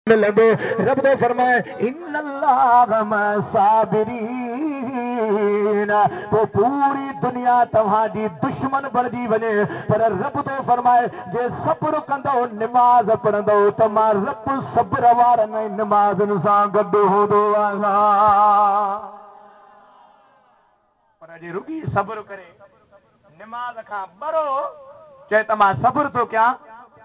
लॻो रब तो फरमाए इन्नल्लाह साबिरीन तो पूरी दुनिया तव्हांजी दुश्मन बणजी वञे पर रब तो फरमाए जे सब्र कंदो निमाज़ पढ़ंदो त मां रब सब्र वारनि निमाज़नि सां गॾु हूंदो आहियां पर जे रुॻी सब्र करे निमाज़ खां बरो चए त मां सब्र थो कयां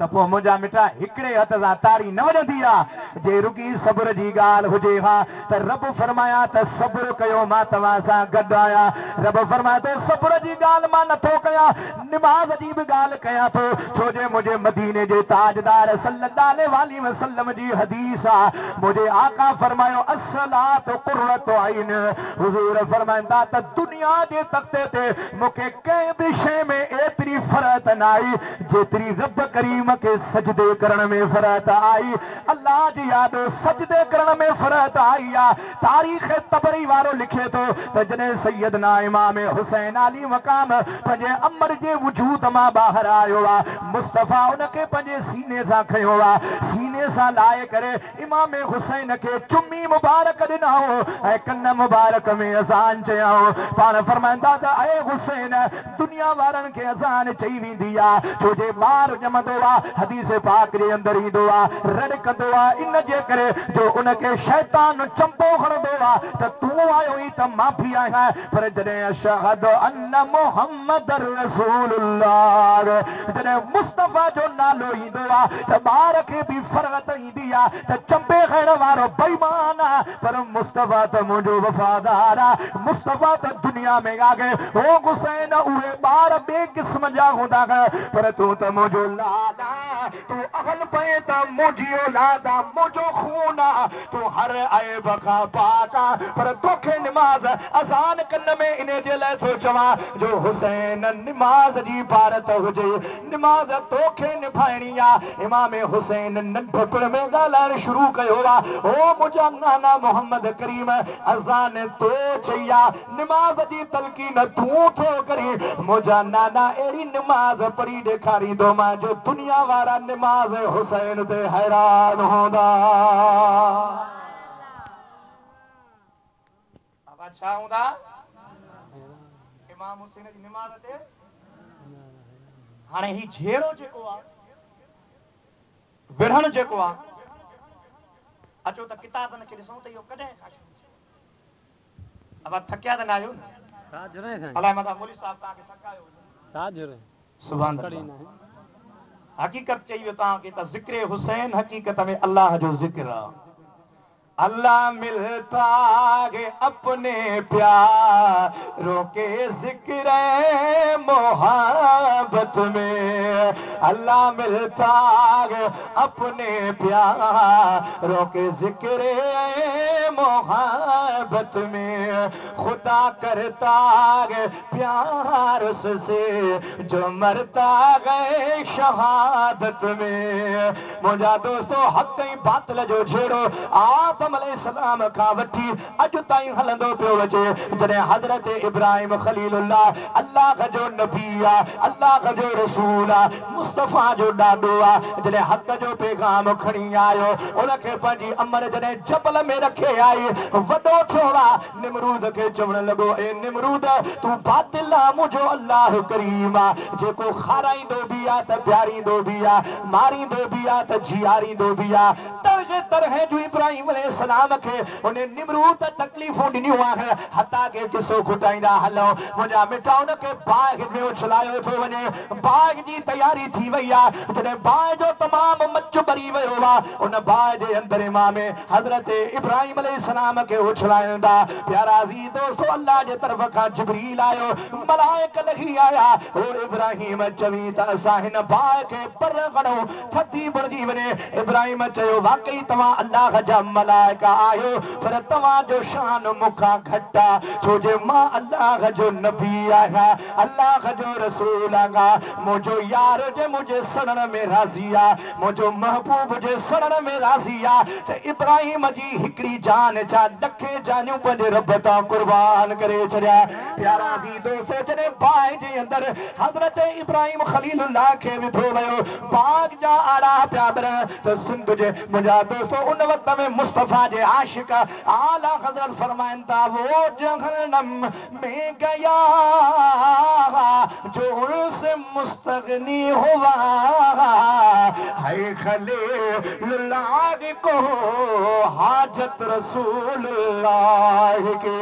त पोइ मुंहिंजा मिठा हिकिड़े हथ सां ताड़ी न वॼंदी आहे जे रुॻी सब्र जी ॻाल्हि हुजे हा त रब फरमाया त सब्र कयो मां तव्हां सां गॾु आहियां रब फरमाए थो सब्र जी ॻाल्हि मां नथो कयां निमाज़ जी बि ॻाल्हि कयां थो छो जे मुंहिंजे मदीने जे ताजदार सल्लल्लाहु अलैहि वसल्लम जी हदीस आहे मुंहिंजे आका फरमायो अस्सलातु क़ुर्रतु ऐन हुज़ूर फरमाईंदा त दुनिया जे तख़्ते ते मूंखे कंहिं बि शइ में एतिरी फ़रत न आई जेतिरी रब करीम के सजदे करण में फरत आई अल्लाह जी याद सजदे करण में फरत आई आ तारीख़ तबरी वारो लिखे थो त जॾहिं सैयदना इमाम हुसैन अली मकाम पंहिंजे अमर जे वजूद मां ॿाहिरि आयो आहे मुस्तफ़ा उनखे पंहिंजे सीने सां खयो आहे सीने सां लाहे करे इमाम हुसैन खे चुमी मुबारक ॾिनो ऐं कन मुबारक में अज़ान चयाऊं पाण फरमाईंदा त ऐ हुसैन दुनिया वारनि खे अज़ान चई वेंदी आहे छो जे ॿार ॼमंदो आहे हदीस पाक जे अंदर ईंदो आहे रड़ कंदो आहे इन जे करे जो उनखे शैतान चंपो खणंदो आहे त तूं आयो ई त मां बि आहियां पर जॾहिं अशहद अन्न मुहम्मद रसूलुल्लाह जॾहिं मुस्तफ़ा जो नालो ईंदो आहे त ॿार खे बि फ़रत ईंदी आहे त चंपे खणण वारो बेईमान आहे पर मुस्तफ़ा त मुंहिंजो वफ़ादार आहे मुस्तफ़ा त दुनिया में आगे हो हुसैन उहे ॿार ॿिए क़िस्म जा हूंदा पर तूं त मुंहिंजो लाल तू अगल पे त मुंहिंजी औलाद आहे मुंहिंजो खून आहे तू हर ऐब खां पाक आहे पर तोखे निमाज़ अज़ान कन में इन जे लाइ थो चवां जो हुसैन निमाज़ जी भारत हुजे निमाज़ तोखे निभाइणी आहे इमाम हुसैन नंढपण में ॻाल्हाइण शुरू कयो आहे ओ मुंहिंजा नाना मोहम्मद करीम अज़ान तो चई आहे निमाज़ जी तलकीन तूं थो करी मुंहिंजा नाना अहिड़ी निमाज़ पढ़ी ॾेखारींदो मां जो दुनिया वारा निमाज़ हुसैन ते हैरान हूंदा छा हूंदा इमाम हुसैन जी निमाज़ ते हाणे ही झेड़ो जेको आहे विढ़ण जेको आहे अचो त किताबनि खे ॾिसूं त इहो कॾहिं खां अब थकिया त न आहियो न अलाए मथां मौलवी साहब तव्हांखे थकायो सुभान अल्लाह हकीकत चई वियो तव्हांखे त ज़िक्र हुसैन हकीकत में अल्लाह जो ज़िक्र आहे अल्लाह मिलता है अपने प्यारों के जिक्र मोहब्बत में अल्लाह मिलता है अपने प्यारों के जिक्र मोहब्बत में खुदा करता है प्यार उससे जो मरता गए शहादत में मुंहिंजा दोस्तों हक़ ऐं बातिल जो झेड़ो आदम अलैहिस्सलाम खां वठी अॼु ताईं हलंदो पियो अचे जॾहिं हज़रत इब्राहिम खलीलुल्लाह अल्लाह जो नबी आहे अल्लाह जो रसूल आहे मुस्तफ़ा जो ॾाॾो आहे जॾहिं हक़ जो पैगाम खणी आयो उनखे पंहिंजी अमर जॾहिं जबल में रखे आई वॾो थियो आहे निमरूद खे चवण लॻो ए निमरूद तूं बातिल आहे मुंहिंजो अल्लाह करीम आहे जेको खाराईंदो बि आहे त प्यारींदो बि आहे मारींदो बि आहे त जीआरींदो बि आहे तरह तरह जूं इब्राहिम अलैहिस्सलाम खे उन निमरूद तकलीफ़ूं ॾिनियूं आहिनि हता के किसो खुटाईंदा हलो मुंहिंजा मिठा उनखे बाग़ में उछलायो थो वञे बाग़ जी तयारी थी वई आहे जॾहिं बाग़ जो तमामु मच भरी वियो आहे उन बाग़ जे अंदरि इमाम हज़रत इब्राहिम अलैहिस्सलाम खे उछलाईंदा प्यारा अज़ीज़ दोस्तो अल्लाह जे तरफ़ खां जिब्रील आयो मलाइक लही आया ओ इब्राहिम चवी त असां हिन बाग़ खे पर खणो थधी बणिजी वञे इब्राहिम चयो वाकई तव्हां अल्लाह जा मलाइका आहियो पर तव्हांजो शान मूंखां घटि आहे छो जे मां अल्लाह जो नबी आहियां अल्लाह जो रसूल आहियां मुंहिंजो यार जे मुंहिंजे सड़ण में राज़ी आहे मुंहिंजो महबूब जे सड़ण में राज़ी आहे त इब्राहिम जी हिकिड़ी जान छा ॾखे जानियूं पंहिंजे रब तां कुर्बान करे छॾिया प्यारा जी दोस्त जॾहिं बाग़ जे अंदरि हज़रत इब्राहिम खलीलुल्लाह खे विधो वियो बाग़ जा आड़ा पिया ॿरनि त सिंध जे मुंहिंजा दोस्त दोस्तों उन वक्त में मुस्तफा जे आशिक आला हजरत फरमाइन था वो जहन्नम में गया जो उनसे मुस्तगनी हुआ है खलीलुल्लाह को हाजत रसूलुल्लाह के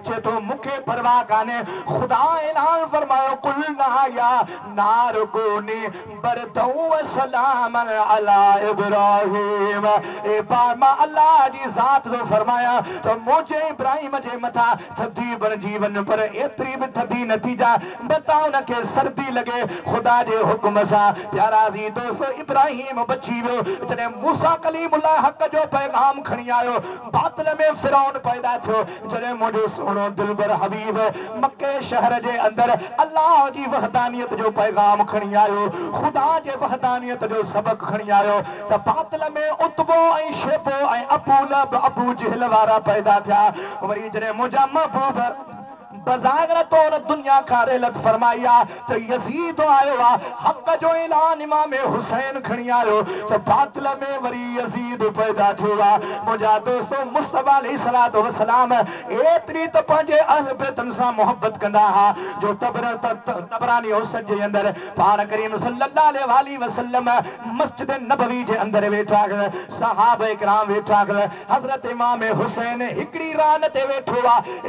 जे तो मुखे परवाह काने खुदा ऐलान फरमायो कुल ना या नार कोनी बरदौ सलाम अला इब्राहिम ए पामा अल्लाह जी जात जो फरमाया तो मुझे इब्राहिम जे मथा थधी बन जीवन पर एतरी भी थधी नतीजा बताओ न के सर्दी लगे खुदा जे हुक्म सा प्यारा जी दोस्तों इब्राहिम बची वियो जने मूसा कलीमुल्लाह हक जो पैगाम खणी आयो बातल में फिरौन पैदा थयो जने मुझे सुनो दिलबर हबीब मक्के शहर जे अंदर अल्लाह जी वहदानियत जो पैगाम खणी आयो खुदा जे वहदानियत जो सबक खणी आयो त बातल में उतबो ऐं शेबो ऐं अबू लब अबू जहल वारा पैदा थिया वरी जने मुंहिंजा महबूब बज़ाहिर तौर दुनिया खां रेलत फरमाया तो यजीद आयो हक जो ऐलान इमाम हुसैन खणी आयो तो बातिल में वरी यजीद पैदा थियो मुंहिंजा दोस्तों मुस्तफा अलैहिस्सलातु वस्सलाम एतरी त पंहिंजे अहल बैतन सां मोहब्बत कंदा हा जो तबरानी औसत जे अंदर पाण करीम सल्लल्लाहु अलैहि वसल्लम मस्जिद नबवी जे अंदर वेठा सहाबा इकराम वेठा हजरत इमाम हुसैन हिकड़ी रान ते वेठो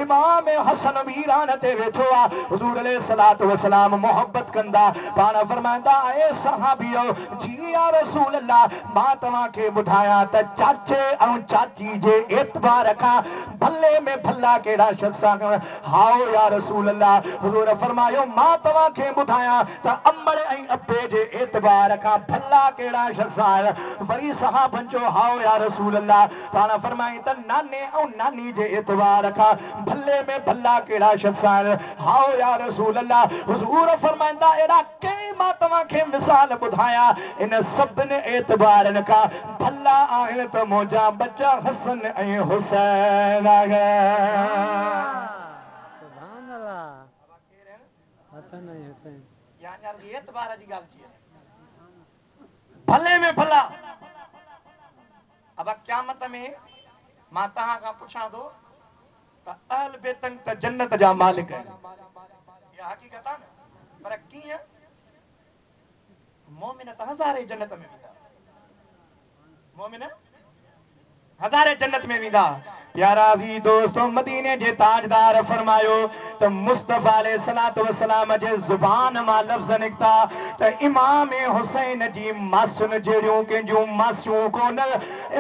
इमाम हसन वीरान ते वेठो हुजूर अलैहिस्सलातु वस्सलाम मोहब्बत कंदा पाण फरमांदा ए सहाबियो जी या रसूल अल्लाह मां तव्हां खे ॿुधायां त चाचे ऐं चाची जे एतबार खां भले में भला कहिड़ा शख्स आहिनि हाओ या रसूल अल्लाह हुजूर फरमायो मां तव्हां खे ॿुधायां त अम्बड़ ऐं अब्बे जे एतबार खां भला कहिड़ा शख्स आहिनि वरी सहाबन जो हाओ या रसूल अल्लाह पाण फरमाई त नाने ऐं नानी जे एतबार खां भले में भला कहिड़ा शख्स आहिनि हाओ या रसूल अल्लाह हुजूर फरमाईंदा अहिड़ा कई मां तव्हां खे मिसाल ॿुधायां इन सभिनी एतबारनि खां भला आहिनि त मुंहिंजा बच्चा हसन ऐं हुसैन एतबार जी ॻाल्हि भले में भला अब क़यामत में मां तव्हां खां पुछां थो त अहल बेतन त जन्नत जा मालिक आहिनि इहा हक़ीक़त आहे न पर कीअं मोमिन त हज़ारे जन्नत में वेंदा मोमिन हज़ारे जन्नत में वेंदा प्यारा भी दोस्तों मदीने जे ताजदार फरमायो त मुस्तफा अलैहिस्सलातु वस्सलाम जे जुबान मां लफ्ज़ निकता त इमाम हुसैन जी मासून जहिड़ियूं कंहिंजूं मासियूं कोन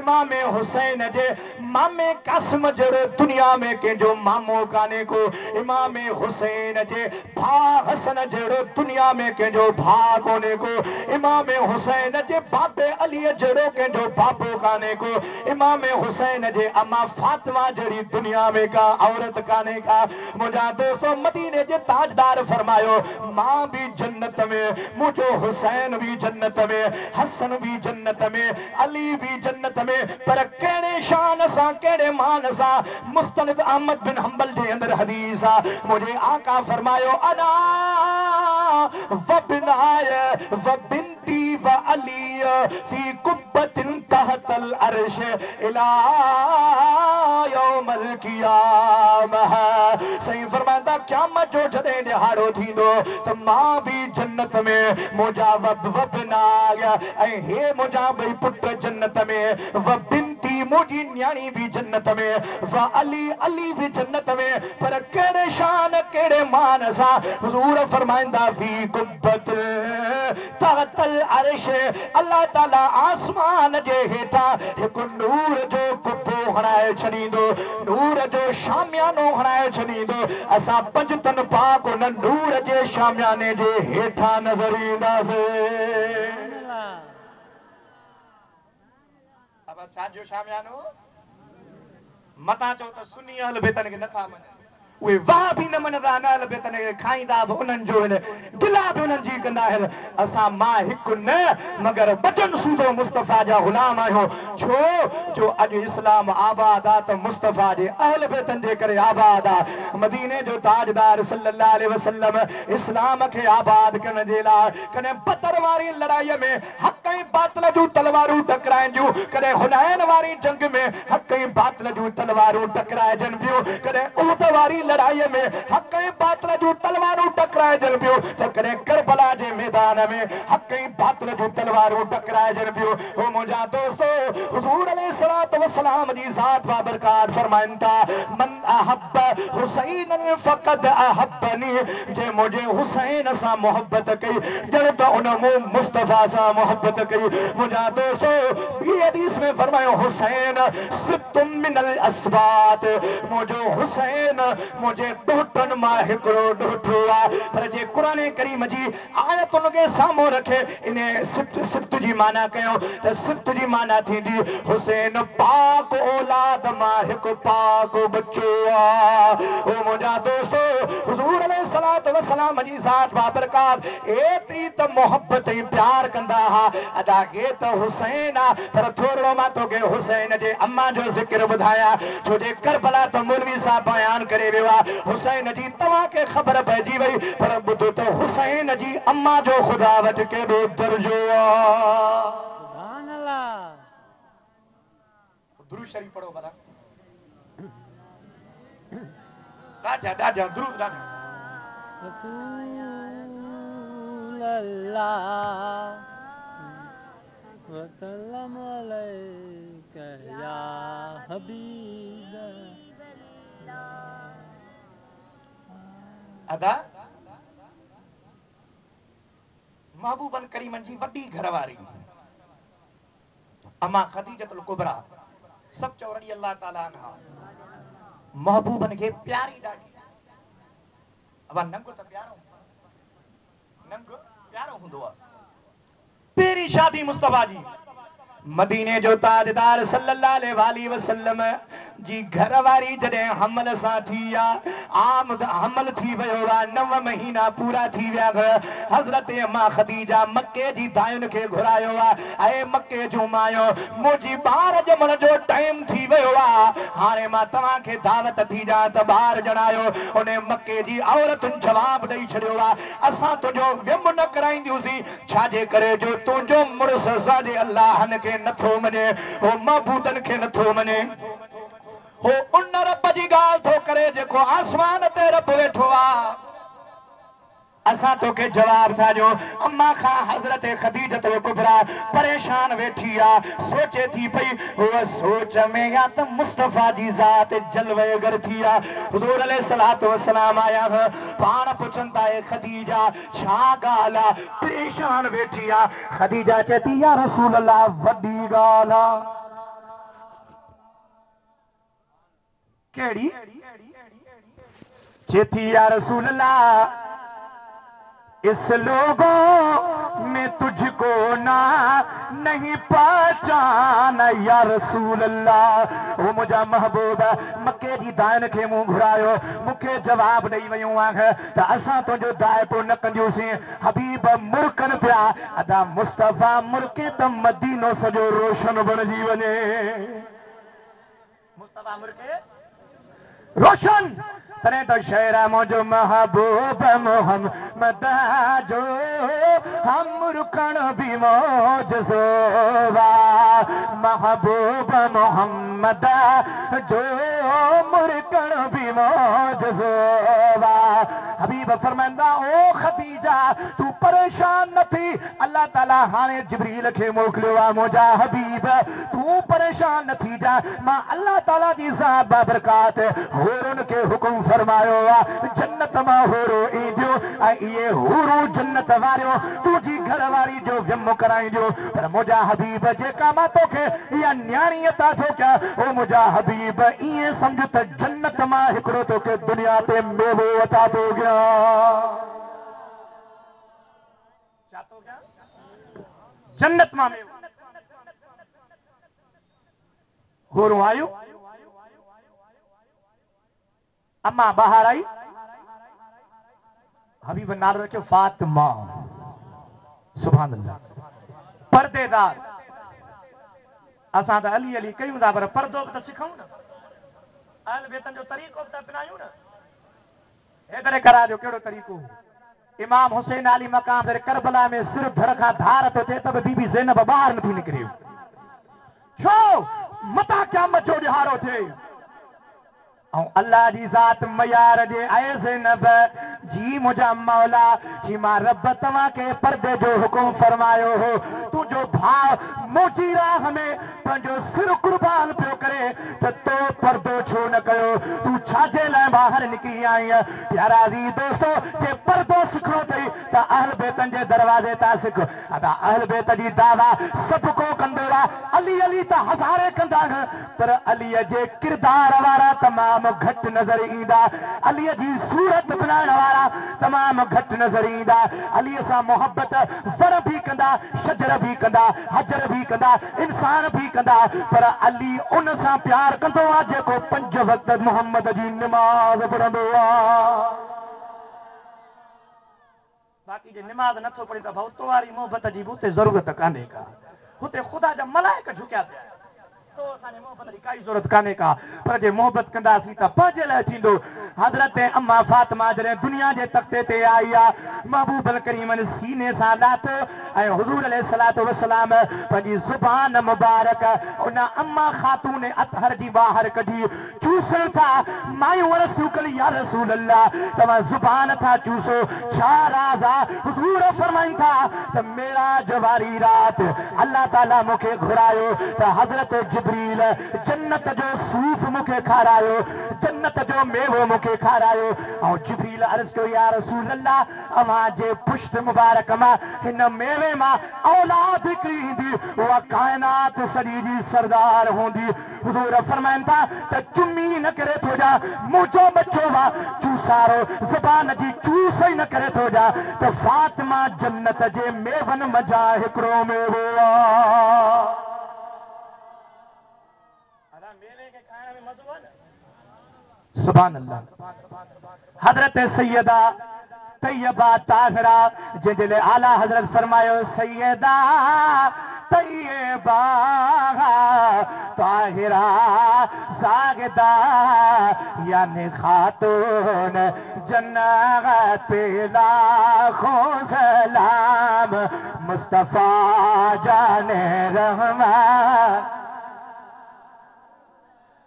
इमाम हुसैन जे मामे कासिम जहिड़ो दुनिया में कंहिंजो मामो कान्हे को इमाम हुसैन जे भाउ हसन जहिड़ो दुनिया में कंहिंजो भाउ कोन्हे को इमाम हुसैन जे बाबे अलीअ जहिड़ो कंहिंजो बाबो कान्हे को इमाम हुसैन जे अम्मा फातिमा जहिड़ी दुनिया में का औरत कान्हे का मुंहिंजा दोस्तों मदीने जे ताजदार फरमायो मां भी जन्नत में मुझो हुसैन भी जन्नत में हसन भी जन्नत में अली भी जन्नत में पर कहिड़े शान सां कहिड़े मान सां मुस्तनद अहमद बिन हंबल जे अंदर हदीस आहे मुझे आका फरमायो अना व बिनाय व बिनती व अली फी कुब्बतिन तहतल अर्श इला यौमल क़ियामह सही फरमांदा क़यामत जो जॾहिं ॾिहाड़ो थींदो त मां भी जन्नत में मुंहिंजा वब ना ऐं हे मुंहिंजा ॿई पुट जन्नत में व बिनती मुंहिंजी न्याणी भी जन्नत में व अली अली भी जन्नत में पर कहिड़े शान कहिड़े मान सां हुजूर फरमाईंदा फी कुब्बत तहतल अर्श अल्लाह ताला आसमान जे हेठां हिकु नूर जो कुब्बो हणाए छॾींदो नूर जो शामियानो हणाए छॾींदो असां पंजतन पाक उन नूर जे शामियाने जे हेठां नज़र ईंदासीं अब छा जो शामियानो मता चओ त सुन्नी अहल बेतन खे नथा मञनि वे वाह भी न मनदा न लबे तने खाईंदा भी उन्हनि जो आहिनि गिला भी उन्हनि जी कंदा आहिनि असां मां हिकु न मगर बचन सूदो मुस्तफ़ा जा गुलाम आहियूं छो जो अॼु इस्लाम आबाद आहे त मुस्तफ़ा जे अहल बेतनि जे करे आबाद आहे मदीने जो ताजदार सल्लल्लाहु अलैहि वसल्लम इस्लाम खे आबाद करण जे लाइ कॾहिं बदर वारी लड़ाईअ में हक़ ऐं बातिल जूं तलवारूं टकराइजूं कॾहिं हुनैन वारी जंग में हक़ ऐं बातिल जूं तलवारूं टकराइजनि पियूं कॾहिं उहद वारी लड़ाईअ में हक़ ऐं बातिल जूं तलवारूं टकराइजनि पियूं त कॾहिं करबला जे मैदान में हक़ ऐं बातिल जूं तलवारूं टकराइजनि पियूं हो मुंहिंजा दोस्तो हुज़ूर अलैहिस्सलातु वस्सलाम जी ज़ात बाबरकात फरमाइनि था मन अहब हुसैन फ़क़द अहब्बनी जे मुंहिंजे हुसैन सां मोहब्बत कई ॼण त उन मुस्तफ़ा सां मोहब्बत कई मुंहिंजा दोस्तो ॿी हदीस में फरमायो हुसैन सिब्तुम मिनल अस्बात मुंहिंजो हुसैन मुंहिंजे ॾोहटनि मां हिकिड़ो ॾोहटो आहे पर जे क़ुर करीम जी आयत उनखे साम्हूं रखे इन सिब्त जी माना कयो त सिब्त जी माना थींदी हुसैन पाक औलाद मां हिकु पाक बच्चो आहे ओ मुंहिंजा दोस्तो हुज़ूर अलैहिस्सलातु वस्सलाम जी ज़ात बाबरकात एतिरी त मोहब्बत ऐं प्यार कंदा हुआ अदा के त हुसैन आहे पर थोरो मां तोखे हुसैन जे अम्मा जो ज़िक्र ॿुधायां छो जे करबला त मौलवी साहब बयान करे वियो आहे हुसैन जी तव्हांखे ख़बर पइजी वई पर ॿुधो त हुसैन जी अम्मा जो ख़ुदा वटि केॾो दर्जो आहे दुरूद शरीफ पढ़ो भला ॾाढा ॾाढा दुरूद ॾाढा रसूल अल्लाह वसल्लम अलैका या हबीब अदा महबूबन करीमन जी वॾी घरवारी अम्मा खदीजतुल कुबरा सब चौरड़ी अल्लाह ताला अन्हा महबूबन खे प्यारी ॾाढी अब नंग त प्यारो हूंदो आहे पहिरीं शादी मुस्तफ़ा जी मदीने जो ताजदार सल्लल्लाहु अलैहि वसल्लम जी घरवारी जॾहिं हमल सां थी आहे आमद हमल थी वियो आहे 9 महीना पूरा थी विया हज़रत अम्मा खदीजा मके जी दायुनि खे घुरायो आहे ऐं मके जूं मायो मुंहिंजी ॿार ॼमण जो टाइम थी वियो आहे हाणे मां तव्हांखे दावत थी ॾियां त ॿार ॼणायो उन मके जी औरतुनि जवाबु ॾेई छॾियो आहे असां तुंहिंजो विम न कराईंदियूंसीं छाजे करे जो तुंहिंजो मुड़ुस असांजे अल्लाहन खे नथो मञे हो महबूदन खे नथो मञे हो उन रब जी ॻाल्हि थो करे जेको आसमान ते रब वेठो आहे असां तोखे जवाब था ॾियूं अम्मा खां हज़रत खदीजतुल कुबरा परेशान वेठी आहे सोचे थी पई उहा सोच में या त मुस्तफ़ा जी ज़ात जलवेगर थी आहे हुज़ूर अलैहिस्सलातु वस्सलाम आया पाण पुछनि था खदीजा छा ॻाल्हि आहे परेशान वेठी आहे खदीजा चए थी या रसूल अल्लाह वॾी ॻाल्हि आहे केड़ी चेती या रसूल अल्लाह इस लोगों में तुझको ना नहीं पहचान या रसूल अल्लाह वो मुझा महबूब मके जी दायन खे मुंह घुरायो मूंखे जवाब ॾेई वियूं आहे त असां तुंहिंजो दायतो न कंदियूंसीं हबीब मुर्कनि पिया अदा मुस्तफ़ा मुर्के त मदीनो सॼो रोशन बणिजी वञे मुस्तफ़ा मुर्के रोशन तने तो शेर मुझो महबूब मोहम्मद जो हम रुकण भी मौज सोवा महबूब मोहम्मद जो मुरकण भी मौज सोवा हबीब फरमांदा ओ खदीजा तू परेशान न थी अल्लाह ताला हाने जिब्रील खे मोकिलियो आहे मुंहिंजा हबीब तू परेशान न थी जा मां अल्लाह ताला जी ज़ात बाबरकात होरन के हुकुम फरमायो आहे जन्नत मां होरो ईंदियूं ऐं इहे हूरू जन्नत वारियूं तुंहिंजी घरवारी जो विम कराईंदियूं पर मुंहिंजा हबीब जेका मां तोखे इहा न्याणी अता थो कयां ओ मुंहिंजा हबीब ईअं सम्झ त जन्नत मां हिकिड़ो तोखे दुनिया ते मेवो अता थो कयां छा थो कयां जन्नत मां मेवो होरो आयो अम्मा बाहर आई, हबीब नाल रखियो फातिमा, सुभान अल्लाह। पर्देदार असां त अली अली कयूं था, पर पर्दो बि त सिखूं न, अहल बेतन जो तरीक़ो बि त अपनायूं न। हेदरे करा जो कहिड़ो तरीक़ो? इमाम हुसैन अली मकाम ते करबला में सिर धड़ खां धार थो थिए त बि बीबी ज़ैनब ॿाहिरि नथी निकिरे, छो मता क़यामत जो ॾिहाड़ो थिए। ऐं अल्लाह जी ज़ात मयार जे आए ज़ैनब जी मुंहिंजा मौला जी मां रब तव्हांखे पर्दे जो हुकुम फरमायो हो, तुंहिंजो भाउ मुंहिंजी राह में पंहिंजो सिर कुर्बान पियो करे त तो पर्दो छो न कयो, तूं छाजे लाइ ॿाहिरि निकिरी आई? प्यारा जी दोस्तो, जे पर्दो सिखणो अथई त अहल बेतन जे दरवाज़े तां सिख। अदा अहल बेत जी दावा सभु को कंदो आहे, अली अली त हज़ारे कंदा आहिनि, पर अलीअ जे किरदार वारा तमामु घटि नज़र ईंदा, अलीअ जी सूरत बनाइण वारा तमामु घटि नज़र ईंदा। अलीअ सां मोहबत वर बि कंदा, शजर बि कंदा, हजर बि कंदा, इंसान बि कंदा, पर अली उन सां प्यार कंदो आहे जेको 5 वक़्त मोहम्मद जी निमाज़ पढ़ंदो आहे। बाक़ी जे निमाज़ नथो पढ़े त भाउ तोवारी मोहबत जी बि उते ज़रूरत कान्हे का, हुते ख़ुदा जा मलाइक झुकिया पिया, तो असांजे मोहबत जी काई ज़रूरत कान्हे का, पर जे मोहबत कंदासीं त पंहिंजे लाइ थींदो। हज़रत अम्मा फातिमा जॾहिं दुनिया जे तख़्ते ते आई आहे, महबूब करीम सीने सां लाथो ऐं हुज़ूर अलैहिस्सलातु वस्सलाम पंहिंजी ज़ुबान मुबारक उन अम्मा ख़ातून अतहर जी ॿाहिरि कढी, चूसण था मायूं अरज़ कई या रसूल अल्लाह, तव्हां ज़ुबान था चूसो, छा राज़ आहे? हुज़ूर फरमाइनि था त मेराज वारी रात अल्लाह ताला मूंखे घुरायो त हज़रत जिब्रील जन्नत जो सूफ़ मूंखे खारायो, जन्नत जो मेवो मूंखे खारायो, ऐं जिब्रील अर्ज़ कयो या रसूल अल्लाह, अव्हां जे पुष्ट मुबारक मां हिन मेवे मां औलाद हिकिड़ी ईंदी, उहा काइनात सॼी जी सरदार हूंदी। हुज़ूर फरमाइनि था त चुमी न करे थो जा, मुंहिंजो बच्चो वा चूसारो ज़बान जी चूस ई न करे थो जा त फातिमा जन्नत जे मेवन मजा हिकिड़ो मेवो आहे। सुभान अल्लाह। हज़रत सैयदा तैयबा ताहिरा जंहिंजे लाइ आला हज़रत फरमायो सैयदा तैयबा ताहिरा सागिदा यानी खातून जन्नत पे लाखों सलाम, मुस्तफा जाने रहमान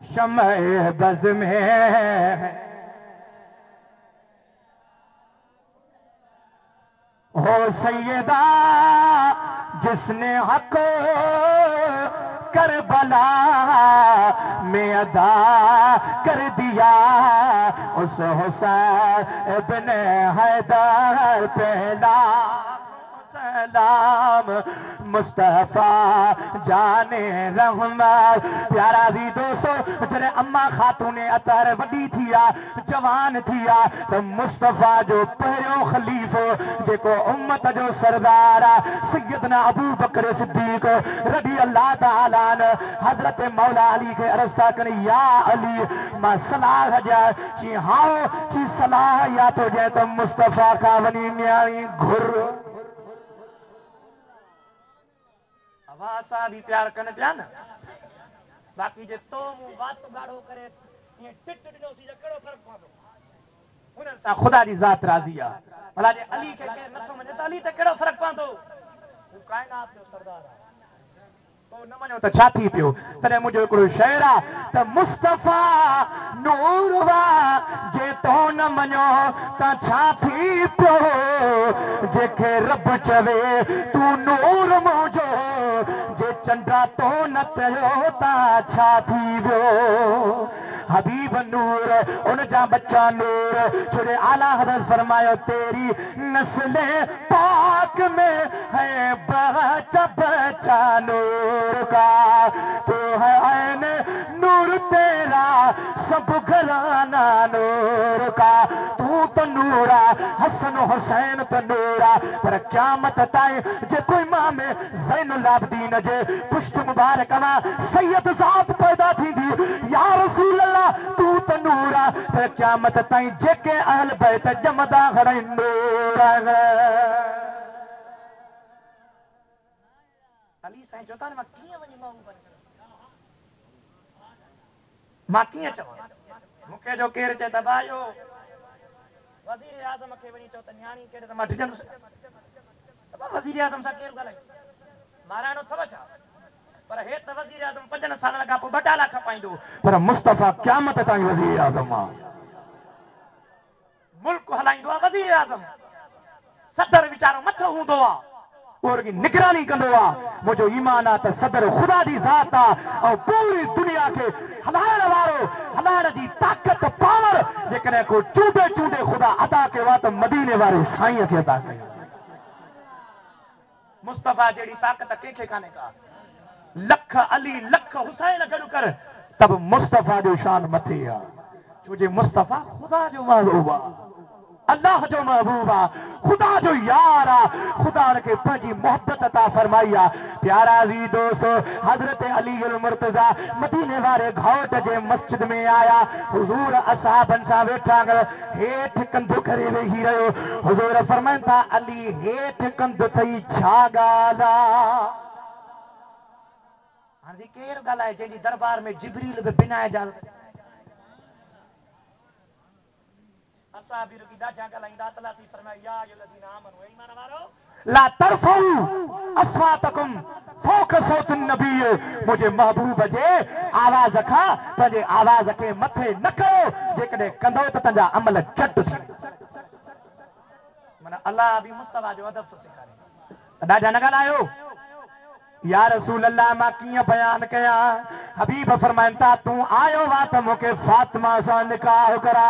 शम्ए बज़ में हो सैयदा जिसने हक करबला में अदा कर दिया, उस हुसैन इब्ने हैदर पहला सलाम, मुस्तफा जाने रहमत। प्यारा भी दोस्तों, जॾहिं अम्मा खातून अतर वॾी थी आहे, जवान थी आहे, त मुस्तफा जो पहिरियों ख़लीफ़ो जेको उम्मत जो सरदार आहे सैयदना अबू बकर सिद्दीक़ रज़ी अल्लाह ताला अन्हु, हज़रत मौला अली खे अर्ज़ था कनि या अली मां सलाह ॾियां, चई हाओ, चई सलाह या थो ॾियां त मुस्तफा खां वञी न्याणी घुर। असां बि प्यार कनि पिया न, बाक़ी जे तो मूं वात ॻाढ़ो करे ईअं टिट ॾिनोसीं त कहिड़ो फ़र्क़ु पवंदो? उन्हनि सां ख़ुदा जी ज़ात राज़ी आहे। भला जे अली खे केरु नथो मञे त अली ते कहिड़ो फ़र्क़ु पवंदो? हू काइनात जो सरदार आहे, पोइ न मञो त छा थी पियो? तॾहिं मुंहिंजो हिकिड़ो शेर आहे त मुस्तफा नूर वा जे तो न मञो त छा थी पियो, जेके रब चवे तूं नूर मुंहिंजो, जे चंडा तो न चयो त छा थी वियो? हबीब नूर उन जा बच्चा नूर, छोड़े आला हज़रत फरमायो तेरी नस्ले पाक में है बच्चा बच्चा नूर का, तो है ऐन नूर तेरा सब घराना नूर का, तू तो नूरा हसन हुसैन तो नूरा, पर क़यामत ताईं जेको इमाम ज़ैनुल आबिदीन जे पुष्ट मुबारक मां सैयद ज़ात पैदा थींदी, या रसूल अल्लाह तू तो नूरा, त पर क़यामत ताईं जेके अहल बैत जमदा घड़ींदो रहे। अली साईं चवंदा मां कीअं वञी मां कीअं चवां? मूंखे जो केरु चए त भाइयो वज़ीर आज़म खे वञी चओ त न्याणी केरु त मां डिॼंदुसि। वज़ीर आज़म सां केरु ॻाल्हाए? माराइणो अथव छा? पर हे त वज़ीर आज़म 5 सालनि खां पोइ बटाला खपाईंदो, पर मुस्तफ़ा क़यामत ताईं वज़ीर आज़म आहे। मुल्क हलाईंदो आहे वज़ीर आज़म। सदर वीचारो मथो हूंदो आहे, और निगरानी कंदो आहे। मुंहिंजो ईमान आहे त सदर ख़ुदा जी ज़ात आहे ऐं पूरी दुनिया खे हलाइण वारो, हलाइण जी ताक़त पावर जेकॾहिं को चूंडे चूंडे ख़ुदा अदा कयो आहे त मदीने वारे साईं खे अदा कयो। मुस्तफ़ा जहिड़ी ताक़त कंहिंखे कान्हे का। लख अली लख हुसैन गॾु कर त बि मुस्तफ़ा जो शान मथे आहे, छो जे मुस्तफ़ा ख़ुदा जो महबूब आहे, अल्लाह जो महबूब आहे, ख़ुदा जो यार आहे। ख़ुदा खे पंहिंजी मोहब्बत अता फरमाई आहे। प्यारा अज़ीज़ दोस्त, हज़रत अली अल मुर्तज़ा मदीने वारे घोट जे मस्जिद में आया। हुज़ूर असहाबनि सां वेठा, हेठि कंधु करे वेही रहियो। हुज़ूर फरमाइनि था अली हेठि कंधु अथई छा ॻाल्हि आहे? हाणे केरु ॻाल्हाए जंहिंजी दरबार में जिब्रील बि बिना इजाज़त? असां बि रुकी ॾाढा ॻाल्हाईंदा। अल्लाह थी फरमाए या अय्युहल्लज़ीना आमनू, ईमान वारो ला तरफ़ऊ अस्वातकुम फौक़ सौतिन नबी। मुंहिंजे महबूब जे आवाज़ खां पंहिंजे आवाज़ खे मथे न कयो, जेकॾहिं कंदो त तव्हांजा अमल झट थी। माना अल्लाह बि मुस्तफ़ा जो अदब थो सेखारे। ॾाढा न ॻाल्हायो। या रसूल अल्लाह मां कीअं बयान कयां? हबीब फरमाइनि था तूं आयो वा त मूंखे फातिमा सां निकाह करा।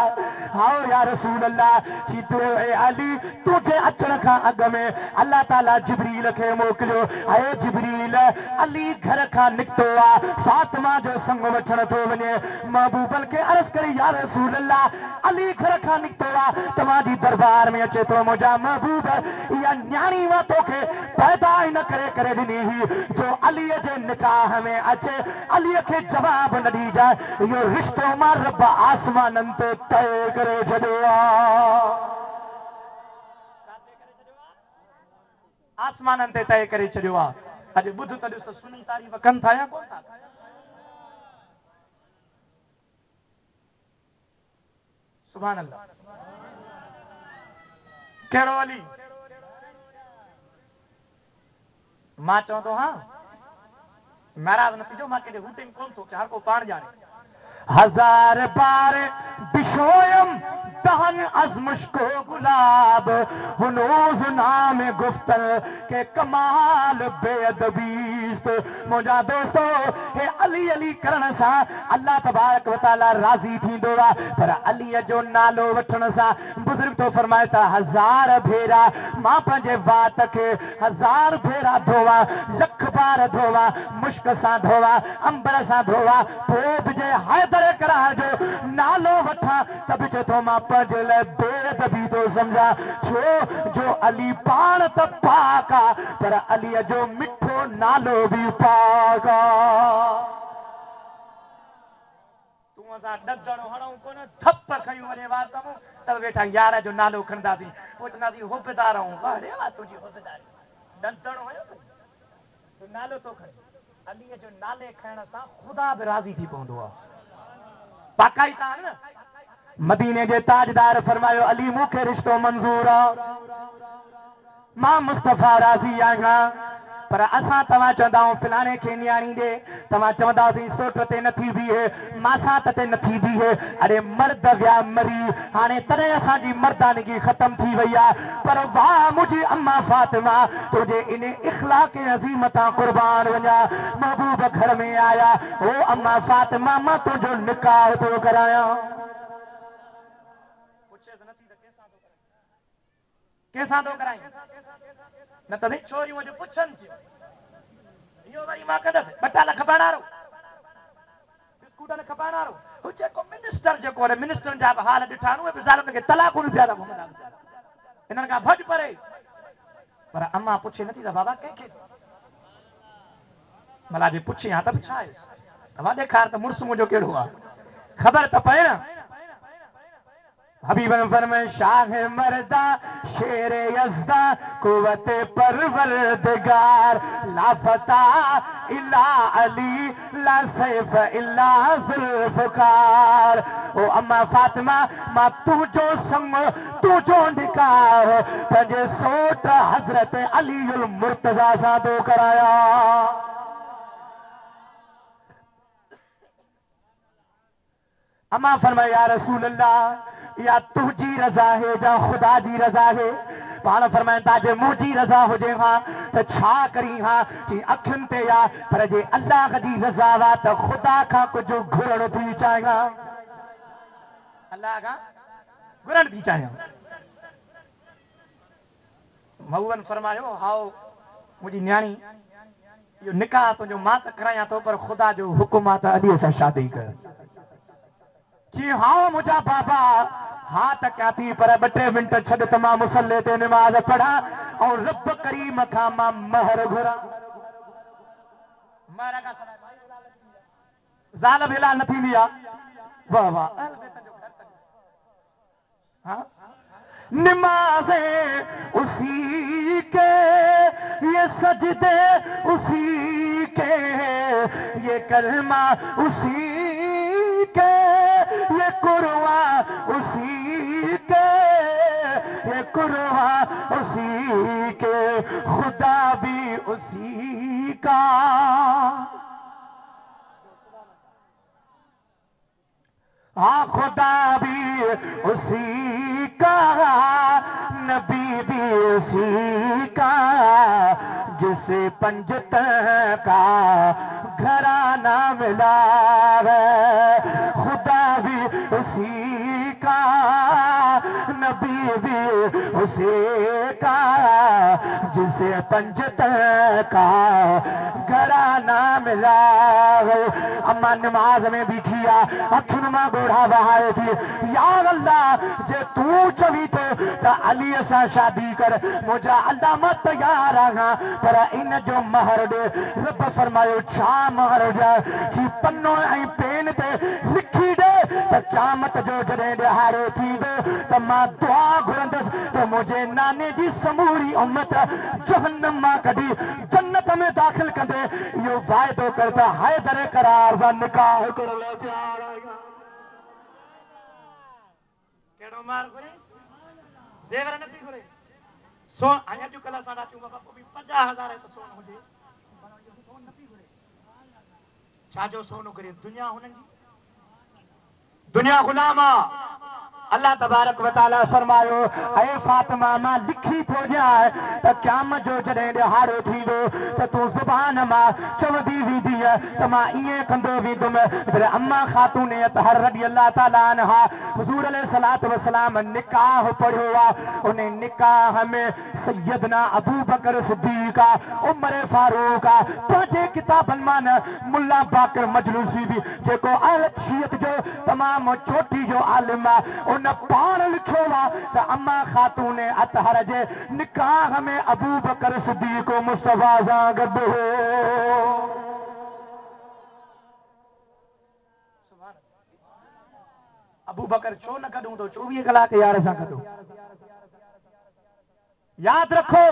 हाओ या रसूल अल्लाह चीतो ए अली तुझे अचण खां अॻु में अल्लाह ताला जिब्रील खे मोकिलियो। ऐं जिब्रील अली घर खां निकितो आहे, फातिमा जो संग वठण थो वञे। महबूबन खे अर्ज़ करी या रसूल अल्लाह अली घर खां निकितो आहे, तव्हांजी दरबार में अचे थो। मुंहिंजा महबूब इहा न्याणी मां तोखे पैदा ई न करे ॾिनी हुई जो अलीअ जे निकाह में अचे, अलीअ खे जवाब न ॾी जाए। इहो रिश्तो मां रब आसमाननि ते तय करे छॾियो आहे। आसमाननि ते तय करे छॾियो आहे। अॼु ॿुध त ॾिस सुनी तारीफ़ कनि था या कोन था? सुभान अल्लाह। कहिड़ो अली? मां चवंदो हा नाराज़ न थीजो, मां केॾे हूटिंग कोन थो कयां, हर को पाण ॼाणे। 1000 बार बिशोयम दहन अज़ मुश्को गुलाब, हुनूज़ नाम गुफ्तन के कमाल बेअदबीस्त। मुंहिंजा दोस्तो, हे अली अली करण सां अल्लाह तबारक व तआला राज़ी थींदो आहे, पर अलीअ जो नालो वठण सां बुज़ुर्ग तो फरमाए था 1000 भेरा मां पंहिंजे वात खे 1000 भेरा धोवा, लख बार धोवा, मुश्क सां धोवा, अंबर सां धोवा, पोइ बि जे हैदर करार जो नालो वठां त बि चए थो मां पंहिंजे लाइ बेअदबी थो सम्झां। छो जो अली पाण त पाक आहे, पर अलीअ जो मिठो नालो बि पाक आहे। तूं असां ॾंदड़ो हणूं कोन, थप खयूं वञे वात में त वेठा यार जो नालो खणंदासीं, पोइ चवंदासीं हुबेदार आऊं। अरे वाह तुंहिंजी हुबेदारी, ॾंदड़ो हुयो तूं नालो थो खणे। अलीअ जो नाले खणण सां ख़ुदा बि राज़ी थी पवंदो आहे। बाक़ाइदा न मदीने जे ताजदार फरमायो अली मूंखे रिश्तो मंज़ूर आहे, मां मुस्तफ़ा राज़ी आहियां। पर असां तव्हां चवंदा आहियूं फलाणे खे न्याणी ॾे, तव्हां चवंदासीं सोट ते नथी बीहे, मासात ते नथी बीहे। अरे मर्द विया मरी, हाणे तॾहिं असांजी मर्दानगी ख़तम थी वई आहे। पर वाह मुंहिंजी अम्मा फातिमा, तुंहिंजे इन इख़लाक़ अज़ीम तां क़ुर्बान वञा। महबूब घर में आया, ओ अम्मा फातिमा मां तुंहिंजो निकाह थो करायां। कंहिंसां थो कराई? न त छोरियूं अॼु पुछनि थियूं, इहो वरी मां कंदसि 2 लख बनारो, बिस्कुट न खपाइणारो। हू जेको मिनिस्टर जेको आहे मिनिस्टरनि जा बि हाल ॾिठा उहे बि ज़ालुनि खे तलाकूं पिया था घुमंदा, हिननि खां भॼ परे। पर अम्मा पुछे नथी त बाबा कंहिंखे? भला जे पुछे हा त बि छा आहे? तव्हां ॾेखार त मुड़ुसु मुंहिंजो कहिड़ो आहे, ख़बर त पए न। हबीबन फरमाए शाह मर्दा शेर यज़्दा कुव्वत परवरदिगार ला फता इल्ला अली ला सैफ इल्ला जुल्फ़कार। ओ अम्मा फातिमा मां तुझो संग तुझो निकाह पंहिंजे सोट हज़रत अलीउल मुर्तज़ा सां तो कराया। अम्मा फरमाए या रसूल अल्लाह या तुझी रज़ा है या खुदा जी रज़ा है। पाण फरमाए ताजे मुंहिंजी रज़ा हुजे हां त छा करी हां जी अखियुनि ते या पर जे अल्लाह जी रज़ा वा त खुदा खां कुझु घुरण थी चाहियां, अल्लाह खां घुरण थी चाहियां। मऊअन फरमायो हाओ मुंहिंजी न्याणी इहो निकाह तुंहिंजो मां त करायां थो पर ख़ुदा जो हुकुम आहे त अलीअ सां शादी कर। जी हाँ मुझा बाबा हाँ त क्या थी पर 2 मिंट छॾ त मां मुसल्ले ते निमाज़ पढ़ा और रब करीम खां मां महर घुरा। ज़ाल भेला न थींदी आहे। वाह वाह हाँ नमाज़े उसी के ये सजदे उसी के ये कलमा उसी के ये कुरआ उसी के ये कुरआ उसी के खुदा भी उसी का। हाँ खुदा भी उसी का नबी भी उसी का जिसे पंजत का घराना मिला है। खुदा भी उसी का नबी भी उसी का जिसे पंजत का घराना मिला है। अम्मा नमाज में भी किया अखिन मां गोढ़ा बहाए थी यार अल्लाह जे तू चवी तो अली सां शादी कर मुझा अल्लाह मां तैयार आहियां पर इन जो महर दे। रब फरमायो छा महर जा कि पन्नो ऐं पेन ते लिखी दे त क़यामत जो जॾहिं ॾिहाड़ो थींदो त मां दुआ घुरंदुसि त मुंहिंजे नाने जी समूरी उम्मत जहन्नम मां कढी जन्नत में दाख़िल कंदे इहो वाइदो कर त हैदर करार सां निकाह करण लाइ तयार आहियां। कहिड़ो मार घुरे जेवर नथी घुरे सो हाणे अॼुकल्ह असां था चऊं बाबा पोइ 50,000 त सोन हुजे सोन नथी घुरे। छाजो सोन घुरे दुनिया हुननि जी दुनिया गुलाम आहे। अल्लाह तबारक व तआला फरमायो ऐ फातिमा मां लिखी थो ॾियां त क़यामत जो जॾहिं ॾिहाड़ो थींदो त तूं ज़ुबान मां चवंदी वेंदी त मां ईअं कंदो वेंदुमि। पर अम्मा ख़ातून अतहर रज़ी अल्लाह ताला अन्हा हुज़ूर अलैहिस्सलातु वस्सलाम निकाह पढ़ियो आहे। उन निकाह में सैयदना अबू बकर सिद्दीक़ उमर फारूक पंहिंजे किताबनि मां न मुल्ला बाकर मजलूसी बि जेको अहल शियत जो तमामु चोटी जो आलिम आहे उन पाण लिखियो आहे त अम्मा ख़ातून अतहर जे निकाह में अबू बकर सिद्दीक़ मुस्तफ़ा सां गॾु हो। अबू बकर छो न गॾु हूंदो 24 कलाक यार सां गॾु। यादि रखो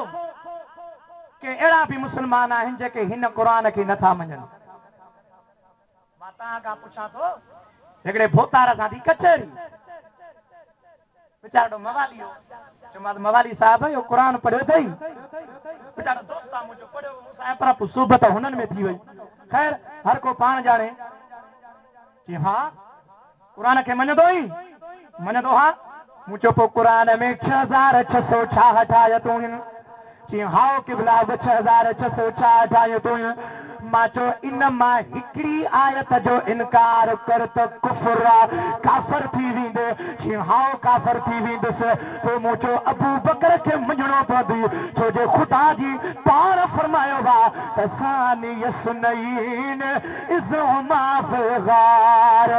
कि अहिड़ा बि मुस्लमान आहिनि जेके हिन क़ुरान खे नथा मञनि। मां तव्हां खां पुछां थो हिकिड़े भोतार सां थी कचहरी वीचारो मवाली हो चयोमांसि मवाली साहिब इहो क़ुरान पढ़ियो अथई वीचारो दोस्त आहे मुंहिंजो पढ़ियो मूंसां पर सुबत हुननि में थी वई। ख़ैर हर को पाण ॼाणे कि हा क़ुरान खे मञंदो ई मञंदो हा। मूं चयो पोइ क़ुरान में 6666 आयतूं आहिनि कि हाओ क़िबला 6666 आयतूं आहिनि। मां चयो इन मां हिकिड़ी आयत जो इनकार कर त कुफर काफ़र थी वेंदे कि हाओ काफ़र थी वेंदुसि। पोइ मूं चयो अबू बकर खे मञणो पवंदो छो जो ख़ुदा जी पाण फरमायो आहे त सानी यसनईन इज़ हुमा फ़िल गार।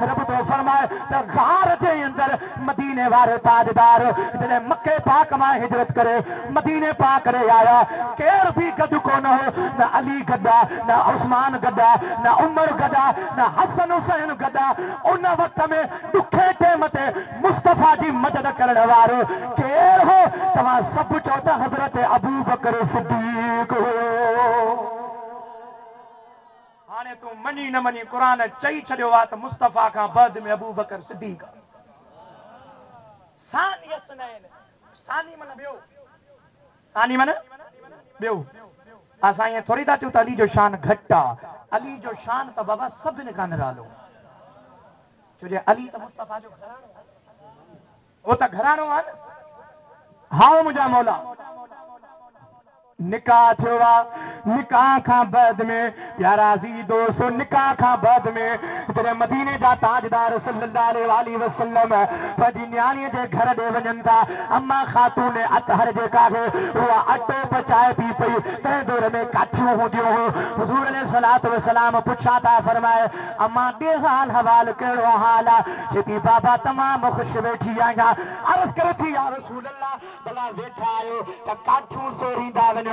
रब तो फरमाए त गार जे अंदरि मदीने वारे ताजदार जॾहिं मके पाक मां हिजरत करे मदीने पाक रे आया केर भी गॾु कोन हो न अली गदा न उस्मान गदा न उमर गदा न हसन हुसैन गदा उन वक्त में दुखे टेम ते मुस्तफा जी मदद करण वारो केर हो तव्हां सभु चओ त हज़रत अबू बकर सिद्दीक़ हो हाणे तूं मञी न मञी क़ुरान चई छॾियो आहे त मुस्तफा खां बाद में अबू बकर सिद्दीक़ सानी मन ॿियो सानी मन ॿियो असां ईअं थोरी था चऊं त अली जो शान घटि आहे अली जो शान त बाबा सभिनि खां निरालो छो जे अली त मुस्तफा जो घराणो वो त घराणो आहे न हाओ मुंहिंजा मौला निकाह थियो आहे निकाह खां बाद में प्यारा अज़ीज़ दोस्त निकाह खां बाद में जॾहिं मदीने जा ताजदार सल्लल्लाहु अलैहि वसल्लम पंहिंजी न्याणीअ जे घर ॾे वञनि था अम्मा ख़ातून अतहर जेका खे उहा अटो पचाए थी पई तंहिं दौर में काठियूं हूंदियूं हुयूं हुज़ूर अलैहिस्सलातु वसलाम पुछा था फरमाए अम्मा ॿिए हाल हवाल कहिड़ो हाल आहे चए थी बाबा तमामु ख़ुशि वेठी आहियां अर्ज़ करे थी या रसूल अल्लाह भला वेठा आहियो त काठियूं सोरींदा वञो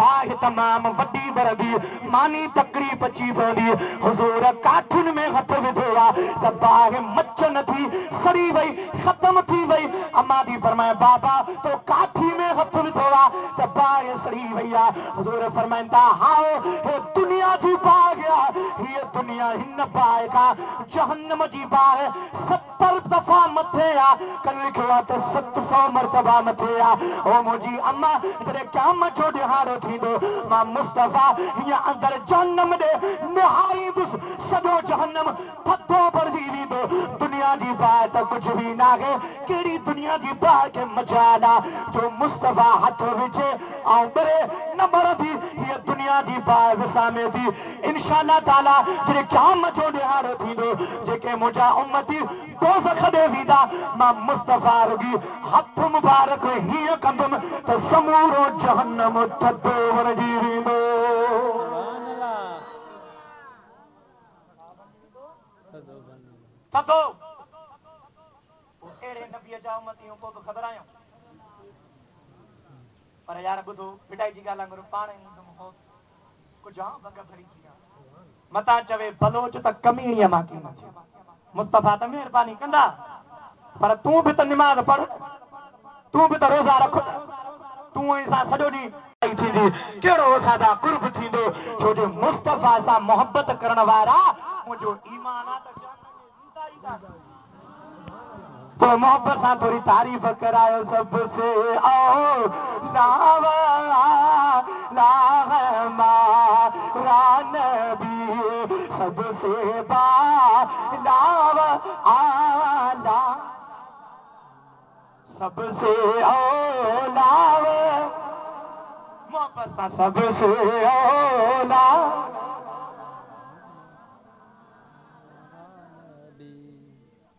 बाहि तमामु वॾी बरदी मानी तकड़ी पची पवंदी हुज़ूर काठियुनि में हथ विधो आहे त बाहि मच न थी सड़ी वई ख़तम थी वई अम्मा दी फरमाए बाबा तो काठी में हथ विधो आहे त बाहि सड़ी वई आहे हुज़ूर फरमाइनि था हाओ हे दुनिया जी बाहि आहे हीअ दुनिया हिन बाहि खां जहन्नम जी बाहि 70 दफ़ा मथे आहे कल लिखियो आहे त 700 मरतबा मथे आहे ओ मुंहिंजी अम्मा जॾहिं क़यामत जो ॾिहाड़ो थींदो मां मुस्तफा हीअं अंदरि जहन्नम ॾे निहारींदुसि सॼो जहन्नम थधो भरिजी वेंदो दुनिया जी बाहि त कुझु बि न आहे कहिड़ी दुनिया जी बाहि खे मजाल आहे जो मुस्तफा हथ विझे ऐं ॿिरे न भरंदी हीअ दुनिया जी बाहि विसामे थी इंशाअल्लाह ताला जॾहिं क़यामत जो ॾिहाड़ो थींदो जेके मुंहिंजा उम्मती दोज़ख ॾे वेंदा मां मुस्तफा रुॻी हथ मुबारक हीअं कंदुमि त समूरो जहन्नम थधो वरजी वेंदो थधो अहिड़े नबीअ जा उम्मतियूं को बि ख़बर आहियूं पर यार ॿुधो पिटाई जी ॻाल्हि वांगुरु पाण ई कुझु भग भरी थी मतां चवे बलोच त कमीणीअ मां की न थियो मुस्तफा त महिरबानी कंदा पर तूं बि त निमाज़ पढ़ तूं बि त रोज़ा रख तूं सां सॼो ॾींहुं थींदी कहिड़ो असांजा कुर्ब थींदो छो जो मुस्तफा सां मोहबत करण वारा मुंहिंजो ईमान आहे तो मोहब्बत सां थोरी तारीफ़ करायो सबसे आओ लावा नबी सबसे लावा आला सबसे औला मोहब्बत सां सबसे औला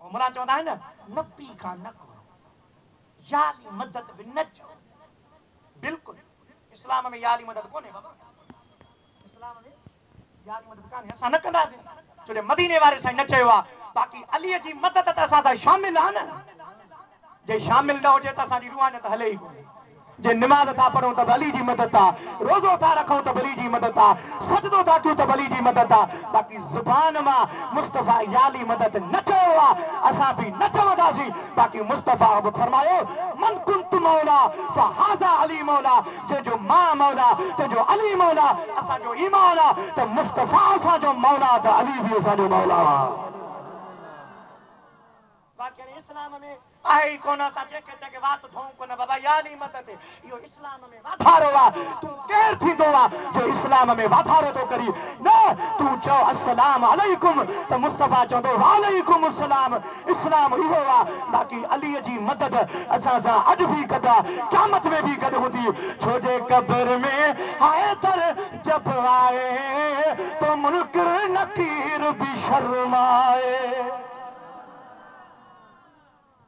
उमरा चवंदा आहिनि न पी खां न करो याली मदद बि न चओ बिल्कुलु इस्लाम में याली मदद कोन्हे बाबा इस्लाम में याली मदद कान्हे असां न कंदासीं छो जो मदीने वारे साईं न चयो आहे बाक़ी अलीअ जी मदद त असां सां शामिल आहे न जे शामिल न हुजे त असांजी रूहानियत हले ई कोन्हे जे निमाज़ था पढ़ूं त अली जी मदद आहे रोज़ो था रखूं त अली जी मदद आहे सजदो था कयूं त अली जी मदद आहे बाक़ी ज़ुबान मां मुस्तफा याली मदद न चयो आहे असां बि न चवंदासीं बाक़ी मुस्तफा बि फरमायो मन कुंत मौला फहाज़ा अली मौला जंहिंजो मां मौला तुंहिंजो अली मौला असांजो ईमान आहे त मुस्तफा असांजो मौला त अली बि असांजो मौला बाक़ी इस्लाम में आहे ई कोन असां जेके जेके वात धोऊं कोन बाबा याली मदद इहो इस्लाम में वाधारो आहे तूं केरु थींदो आहे जो इस्लाम में वाधारो थो करी न तूं चओ अस्सलाम अलैकुम त मुस्तफा चवंदो वालेकुम अस्सलाम इस्लाम इहो आहे बाक़ी अलीअ जी मदद असां सां अॼु बि गॾु आहे क़यामत में बि गॾु हूंदी छो जे क़ब्र में हैदर जब आए तो मुनकर नकीर भी शर्माए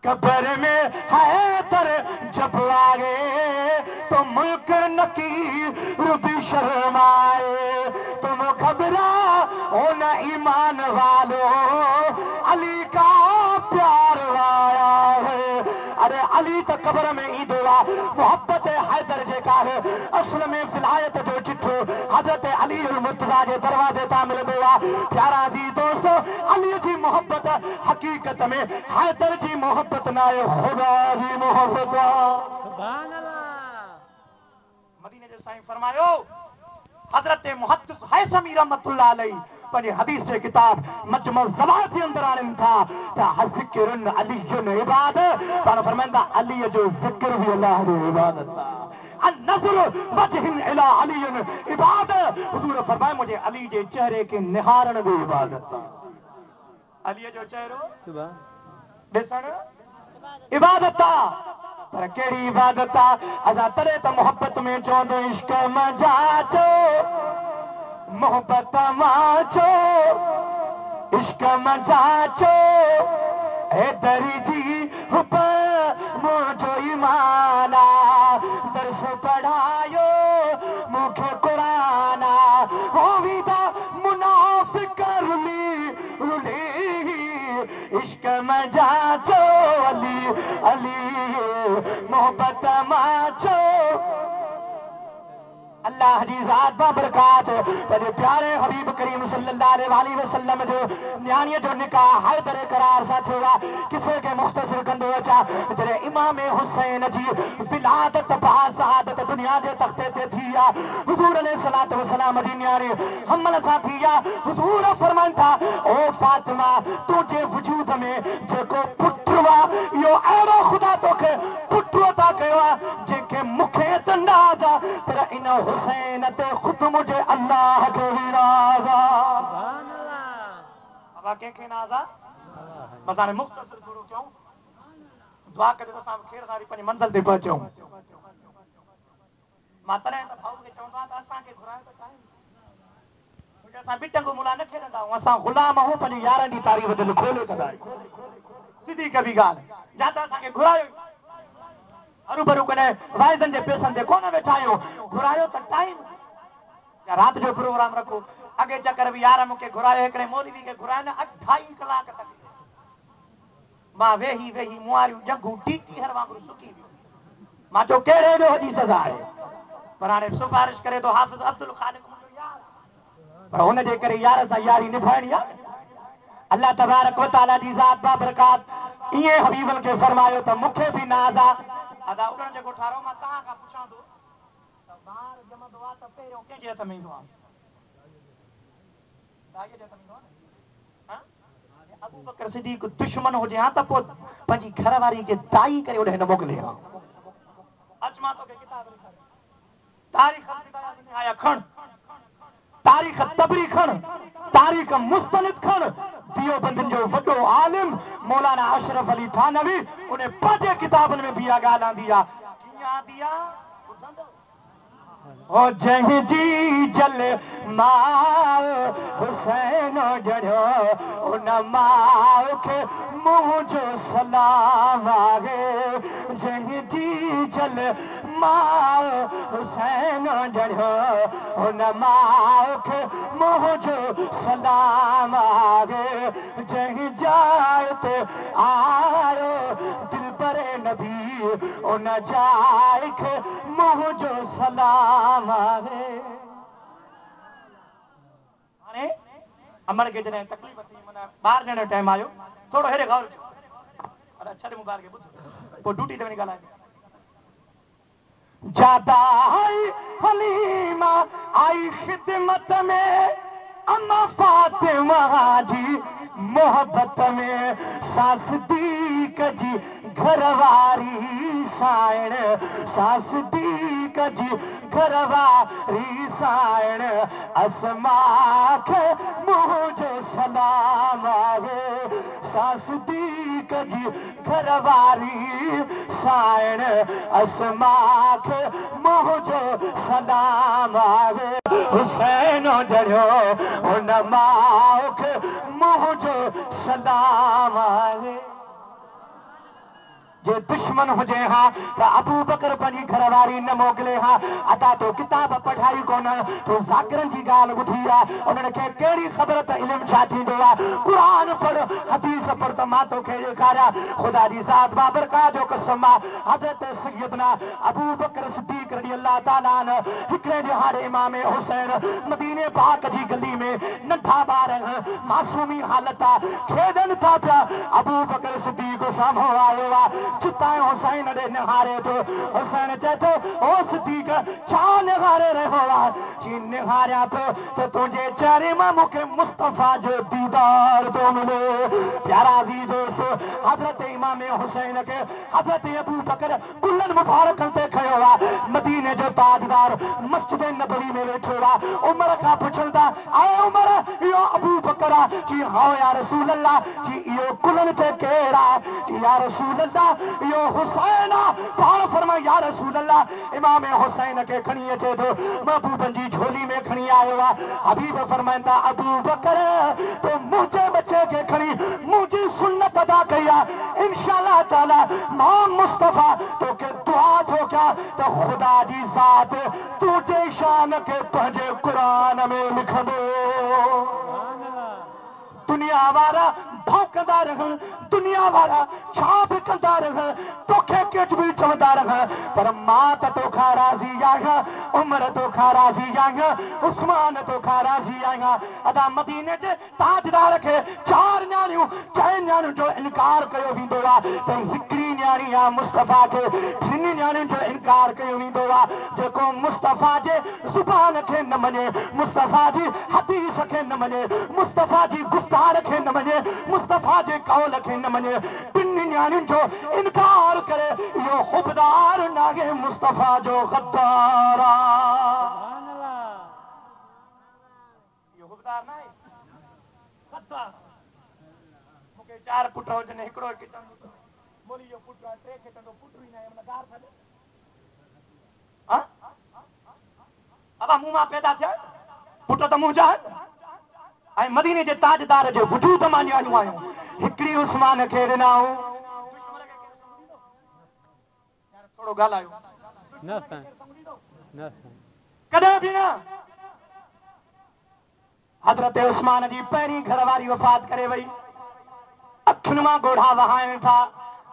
कब्र में हैदर जब आए तो मुल्क नकीर भी शर्माए तुम घबराओ न ईमान वालों अली का प्यार आया है प्यारा जी दोस्तों, अली जी मोहब्बत हकीकत में हैदर जी मोहब्बत ना है, खुदा जी मोहब्बत। सुभान अल्लाह। मदीने जे साईं फरमायो, हजरत मुहद्दिस हैसमी रहमतुल्लाह अलैहि पंहिंजे हदीस जे किताब मजमू ज़वात जे अंदर आणनि था त हज़िक्रुन अलीयुन इबादत, पाण फरमाईंदा अली जो ज़िक्र भी अल्लाह जो इबादत आहे। नज़र वजहिन इला अलीयुन इबादत, हुजूर फरमाए मुझे अली जे चेहरे के निहारण भी इबादत आहे। अली जो चेहरो ॾिसण इबादत आहे। पर कहिड़ी इबादत आहे? असां तॾहिं त मोहब्बत में चवंदो इश्क मजाचो, मोहब्बत माचो, इश्क मजाचो, हैदरी जी हुब मुझो ईमान आ, दर्स पढ़ायो मूंखे क़ुरान आ, होवीदा मुनाफ़िक रुली इश्क मजाचो, अली अली मोहब्बत माचो। अल्लाह जी ज़ात बाबरकात पंहिंजे प्यारे हबीब करीम सल्लल्लाहु अलैहि वसल्लम जो न्याणीअ जो निकाह हैदर करार सां थियो आहे। किसे खे मुख़्तसिर कंदो अचां, जॾहिं इमाम हुसैन जी विलादत बाज़ादत दुनिया जे तख़्ते ते थी आहे, हुज़ूर अलैहिस्सलातु वस्सलाम जी न्याणी हमल सां थी आहे। हुज़ूर फरमाइनि था, ओ फातिमा, तुंहिंजे वजूद में जेको पुटु आहे इहो अहिड़ो ख़ुदा तोखे पुटु अता कयो आहे जंहिंखे मूंखे त नाज़ आहे, पर इन हुसैन ते ख़ुदि मुंहिंजे अल्लाह खे बि नाज़ आहे। अल्लाह कंहिंखे नाज़ आहे? बसि हाणे मुख़्तसिर थोरो कयूं, दुआ करे त असां खेर सां पंहिंजी मंज़िल ते पहुचूं। मां तॾहिं त भाऊ खे चवंदो आहियां त असांखे घुरायो त टाइम, असां बि टंगू मुला न खेॾंदा आहियूं, असां ग़ुलाम आहियूं, पंहिंजी यारनि जी तारीफ़ दिलि खोले कंदा आहियूं। सिधी कबी ॻाल्हि, जा त असांखे घुरायो हरूभरू कॾहिं वाइदनि जे पैसनि ते कोन वेठा आहियूं, घुरायो त टाइम या राति जो प्रोग्राम रखो। अॻे चकर बि यार मूंखे घुरायो, हिकिड़े मौलवी खे घुरायो न 2.5 कलाक तक मां वेही वेही मुआरियूं जंगूं टीटी हर वांगुरु सुकी वियो। मां चयो कहिड़े जो जी सज़ा आहे, पर हाणे सिफारिश करे थो हाफ़िज़ अब्दुल ख़ालिक मुंहिंजो यार, पर हुनजे करे यार सां यारी निभाइणी आहे। अल्लाह तबारक व तआला जी ज़ात बाबरकात ईअं हबीबनि खे फरमायो त मूंखे बि नाज़ आहे। अदा उन्हनि जेको ठारो मां तव्हां खां पुछां थो त ॿार ॼमंदो आहे त पहिरियों कंहिंजे हथ में ईंदो आहे? दाईअ जे हथ में ईंदो आहे न। अबू बकर सिद्दीक़ दुश्मन हुजे हा त पोइ पंहिंजी घरवारी खे दाई करे ओॾे न मोकिले हा। अच मां तोखे किताब लिखायां, तारीख़ निहाया खण, तारीख़ तबरी खण, तारीख़ मुस्तनिद खण। देवबंदनि जो वॾो आलिम मौलाना अशरफ अली थानवी उन पंहिंजे किताबनि में बि इहा ॻाल्हि आंदी आहे। कीअं आंदी आहे? ओ जंहिंजी जल माल हुसैन जड़ियो उन माउ खे मुंहिंजो सलाम आहे। जंहिंजी जल माल हुसैन जड़ियो उन माउ खे मुंहिंजो सलाम आहे। जंहिं जाइ ते आयो दिल बरे नबी उन जाइ खे मुंहिंजो सलाम आहे। हाणे अमर खे जॾहिं तकलीफ़ थी, माना ॿाहिरि ॾियण जो टाइम आयो, थोरो हेॾे गौर कयो। अरे छॾ मुबारक खे ॿुध, पोइ ड्यूटी ते वञी ॻाल्हाए। ज्यादा आई हलीमा आई खिदमत में अम्मा फातिमा जी मोहब्बत में सासदीक जी घरवारी साइण, सासदीक जी घरवारी साइण असमा खे मुंहिंजो सलाम आहे। सासदीक जी घरवारी साइण असमा खे मुंहिंजो सलाम आहे। हुसैन जड़ियो हुन माउ खे मुंहिंजो सलाम आहे। जे दुश्मन हुजे हा तो अबू बकर पंहिंजी घरवारी न मोकिले हा अदा तो किताब पढ़ाई कोन तो ज़ाकिरनि जी ॻाल्हि ॿुधी आहे उन्हनि खे कहिड़ी ख़बर त इल्मु छा थींदो आहे क़ुर पढ़ हदीस पढ़ त मां तोखे ॾेखारियां ख़ुदा जी ज़ात बाबरकात जो कसम आहे हज़रत सैयदना अबू बकर सिद्दीक़ रज़ी अल्लाह ताला अन्हु हिकिड़े ॾिहाड़े इमाम हुसैन मदीने पाक जी गली में नंढा ॿार मासूमी हालत आहे खेॾनि था पिया अबू बकर सिद्दीक़ साम्हूं आयो आहे चिताए हुसैन ॾे निहारे थो हुसैन चए थो ओ सिद्दीक़ छा निहारे रहियो आहे चई निहारियां थो त तुंहिंजे चेहरे मां मूंखे मुस्तफ़ा जो दीदार थो मिले प्यारा अज़ीज़ दोस्त हज़रत इमाम हुसैन खे हज़रत अबू बकर कुल्लनि मुबारकनि ते खयो आहे मदीने जो ताजदार मस्जिद नबवी में वेठो आहे उमर खां पुछनि था आए उमर इहो अबू बकर आहे चई हा या रसूल अल्लाह चई इहो कुल्लनि ते केरु आहे चई या रसूल अल्लाह यो हुसैन पाण फरमाए या रसूल अल्लाह इमाम हुसैन के खणी अचे थो महबूबन जी झोली में खणी आयो आहे हबीब फरमाइंदा अबू बकर तो मुंहिंजे बच्चे के खणी मुंहिंजी सुन्नत अदा कई आहे इंशाअल्लाह ताला मां मुस्तफ़ा तोखे दुआ थो कयां त ख़ुदा जी ज़ात तुंहिंजे शान खे पंहिंजे क़ुरान में लिखंदो दुनिया वारा भौंकदा रहन दुनिया वारा छा बि कंदा रहन तोखे कुझु बि चवंदा रहन पर मां त तोखां राज़ी आहियां उमर तोखां राज़ी आहियां उस्मान तोखां राज़ी आहियां अदा मदीने जे ताजदार खे चार न्याणियूं चइनि न्याणियुनि जो इनकार कयो वेंदो आहे त हिकिड़ी न्याणी आहे मुस्तफ़ा खे टिनि न्याणियुनि जो इनकार कयो वेंदो आहे जेको मुस्तफ़ा जे ज़ुबान खे न मञे मुस्तफ़ा जी हदीस खे न मञे मुस्तफ़ा जी गुफ़्तार खे न मञे मुस्तफ़ा जे कौल खे न मञे टिनि न्याणियुनि जो इनकार करे इहो ख़ुददार नाहे मुस्तफ़ा जो गद्दार इहो ख़ुददार नाहे गद्दार मूंखे चार पुट हुजनि हिकिड़ो किचन बोली जो पुट आहे टे खे चवंदो पुट ई न आहे मन गार था ॾे अबा मूं मां पैदा थिया पुट त मुंहिंजा ऐं मदीने जे ताजदार जे वजूद मां न्याणियूं आहियूं हिकिड़ी उस्मान खे ॾिनाऊं थोरो ॻाल्हायो कॾहिं बि न हज़रत उस्मान जी पहिरीं घरवारी वफ़ात करे वई अखियुनि मां ॻोढ़ा वहाइनि था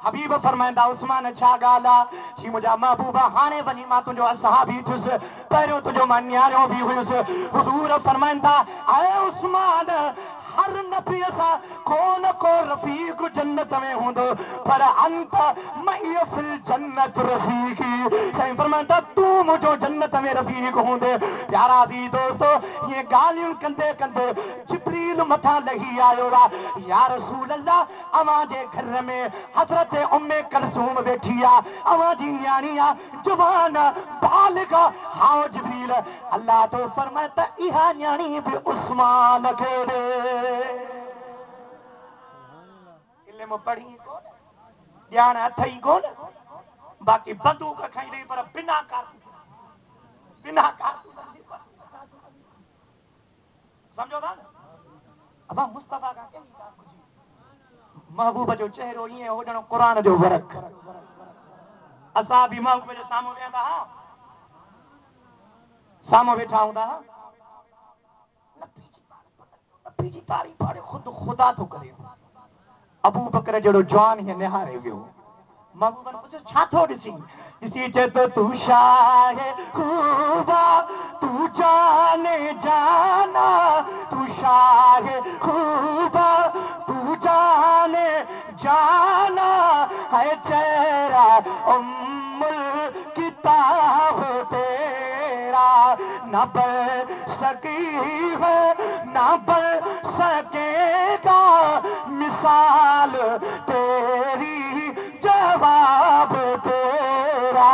हबीब फरमाईंदा उस्मान छा ॻाल्हि आहे चई मुंहिंजा महबूबा हाणे वञी मां तुंहिंजो असहाबी थियुसि पहिरियों तुंहिंजो मां न्याणियो बि हुयुसि हुज़ूर फरमाईंदा ऐं उस्मान हर नबीअ सां को न को रफ़ीक जन्नत में हूंदो पर अंत मईअ फिल जन्नत रफ़ीकी साईं फरमाईंदा तूं मुंहिंजो जन्नत में रफ़ीक हूंदे प्यारा अज़ीज़ दोस्तो ये ॻाल्हियूं कंदे कंदे जिब्रील मथां लही आयो आहे या रसूल अल्लाह अवां जे घर में हज़रत उम्मे कलसूम वेठी आहे अवां जी न्याणी आहे जवान बालिग हाओ जिब्रील अल्लाह तो फरमाए त इहा न्याणी बि उस्मान खे ॾे इल्म पढ़ी कोन ॼाण अथई कोन बाक़ी बंदूक खईं पर बिना समझो था न अबा मुस्तफ़ा का कहिड़ी ॻाल्हि खुशी महबूब जो चेहरो ईअं हुजणो क़ुरान जो वर्क असां बि महबूब जे साम्हूं वेहंदा हा साम्हूं वेठा हूंदा हा नबी जी तारीफ़ हाणे ख़ुदा थो करे अबू बकर जहिड़ो जवान हीअं निहारे वियो महबूबनि पुछियो छा थो ॾिसी चए तो तू शाहे खूबा तू जाने जाना तू शाहे खूबा तू जाने जाना है चेहरा उम्मुल किताब तेरा न बढ़ सकी है न बढ़ सकेगा मिसाल तेरी जवाब तेरा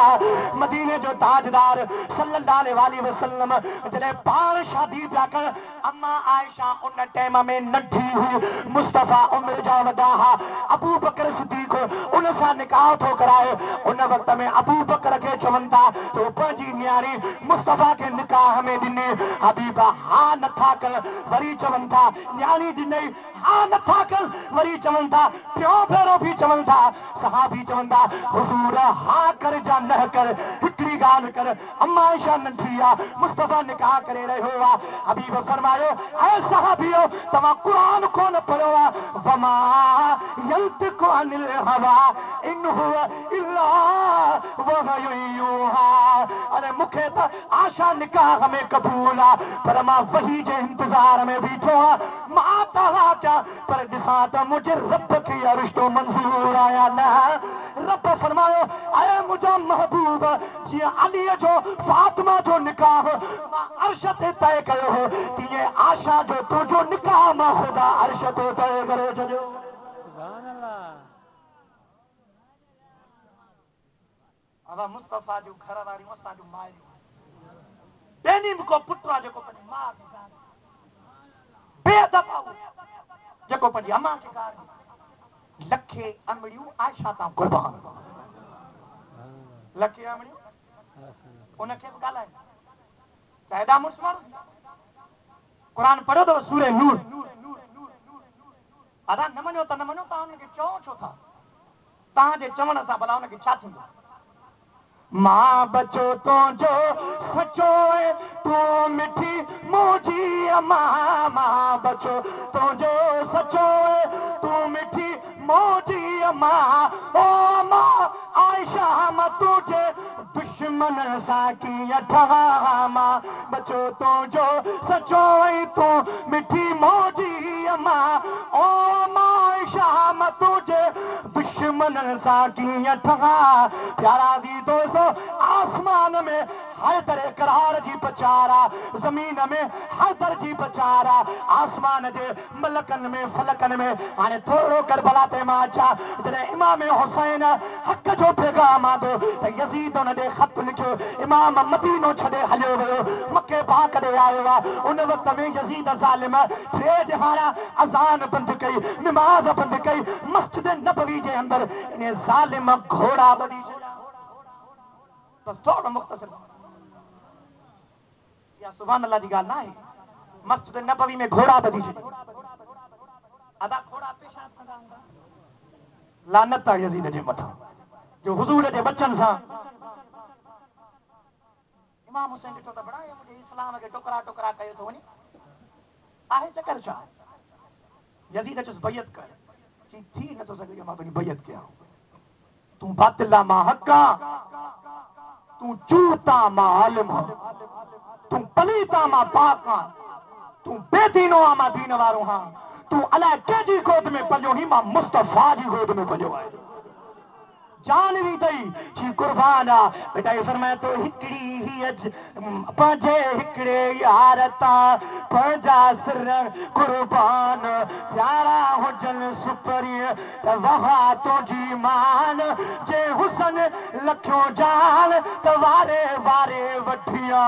मदीने जो ताजदार सल्लल्लाहु अलैहि वसल्लम जॾहिं पाण शादी पिया कर अम्मा आयशा उन टाइम में नंढी हुई मुस्तफ़ा उमिरि जा वॾा हा अबू बकर सिद्दीक़ उन सां निकाह थो कराए उन वक़्त में अबू बकर खे चवनि था तो पंहिंजी न्याणी मुस्तफ़ा के निकाह में ॾिनी हबीबा हा नथा कर वरी चवनि था न्याणी ॾिनई हा नथा कर वरी चवनि था टियों भेरो बि चवनि था सहाबी चवनि था हुज़ूर हा कर जा न कर हिकिड़ी ॻाल्हि कर अम्मा आइशा नंढी आहे मुस्तफ़ा निकाह करे रहियो आहे हबीब फरमायो ऐं सहाबियो तव्हां क़ुरान कोन पढ़ियो आहे वमा यंतिकु अनिल हवा इन हुवा इल्ला वहयु यूहा अरे मूंखे त आशा निकाह में क़बूल आहे पर मां वही जे इंतज़ार में बीठो आहियां मां तव्हां चा पर ॾिसां त मुंहिंजे रब खे इहा रिश्तो मंज़ूर आया न रब फरमायो ऐं मुंहिंजा महबूब जीअं अलीअ जो फातिमा जो निकाह मां अर्श ते तय कयो हो तीअं आशा जो तुंहिंजो निकाह मां ख़ुदा अर्श ते तय करे छॾियो अब मुस्तफ़ा जो घर वारियूं असां जूं माइयूं ॿियनि को पुटु आहे जेको पंहिंजी माउ खे गारे बेअदब जेको पंहिंजी अम्मा खे गारे लखे अमड़ियूं आयशा तां क़ुर्बान लखे अमड़ियूं उनखे बि ॻाल्हाए चाहे एॾा मुस्लमान क़ुरान पढ़ियो अथव सूरे नूर अदा न मञो त न मञो तव्हां हुनखे चओ छो था तव्हांजे चवण सां भला हुनखे छा थींदो मां बचो तुंहिंजो सचो तूं मिठी मुंहिंजी अम्मा मां बचो तुंहिंजो सचो तूं मिठी मुंहिंजी अम्मा ओ मां आयशा मां तुंहिंजे दुश्मन सां कीअं ठहां मां बचो तुंहिंजो सचो तूं मिठी मुंहिंजी अम्मा ओ मां आयशा मां तुंहिंजे दुश्मन सां कीअं ठहां प्यारा दी दोस्तो आसमान में हर तरह करार जी पचारा जमीन में हर तरह जी पचारा आसमान जे मलकन में फलकन में हाणे थोरो करबला ते मां अचां जॾहिं इमाम हुसैन हक़ जो पैगाम आंदो त यज़ीद उन ॾे ख़त लिखियो इमाम मदीनो छॾे हलियो वियो मके पाक ॾे आयो आहे उन वक़्त में यज़ीद ज़ालिम टे जहारा अज़ान बंदि कई नमाज़ बंदि कई मस्जिद नबवी जे अंदर इन ज़ालिम घोड़ा ॿधी छॾिया बस थोड़ो मुख्तसर या सुभान अल्लाह जी ॻाल्हि न आहे मस्जिद नबवी में घोड़ा ॿधी छॾिया अदा घोड़ा पेशाब कंदा हूंदा लानत आहे यज़ीद जे मथां जो हुज़ूर जे बचन सां इमाम हुसैन ॾिठो त बड़ा मुंहिंजे इस्लाम खे टुकड़ा टुकड़ा कयो थो वञे आहे चकर छा यज़ीद चुसि बैयत कर चई थी नथो सघे जो मां तुंहिंजी बैयत कयां तूं बातिला मां हक़ा तूं चूता मां आलिम तूं पलीता मां पाक तूं बेदीनो आ मां दीन वारो हां तूं अलाए कंहिंजी गोद में पलियो ही मां मुस्तफ़ा जी गोद में पलियो आहे जानवी दई जी कुर्बान आ बेटा ये फरमाए तो हिकड़ी ही पंजे हिकड़े यार ता पंजा सिर कुर्बान प्यारा हुजन सुपरी त वहा तुझी मान जे हुसन लखियों जान त वारे वारे वठिया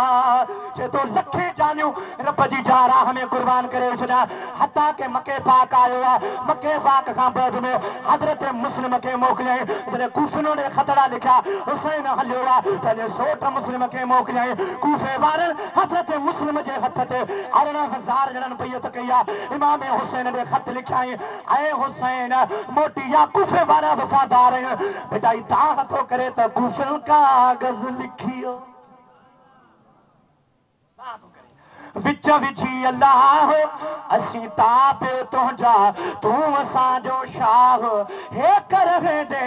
जे तो लखे जानियो रब जी जा राह में कुर्बान करे छॾा हता के मके पाक आयो आहे मके पाक खां बाद में हज़रत मुस्लिम खे मोकिलियईं जॾहिं कूफिनो ने खतरा लिखा हुसैन हलियो आहे पंहिंजे सोट मुस्लिम खे मोकिलियईं कूफे वारनि हज़रत मुस्लिम जे हथ ते 18,000 ॼणनि बैयत कई आहे इमाम हुसैन ने ख़त लिखियाईं ऐं हुसैन मोटी या कूफे वारा वफ़ादार आहिनि बेटा ही दाग थो करे त कूफिल कागज़ लिखियो विच विझी अल्लाह असीं ताबे तुंहिंजा तूं असांजो शाह हे कर दे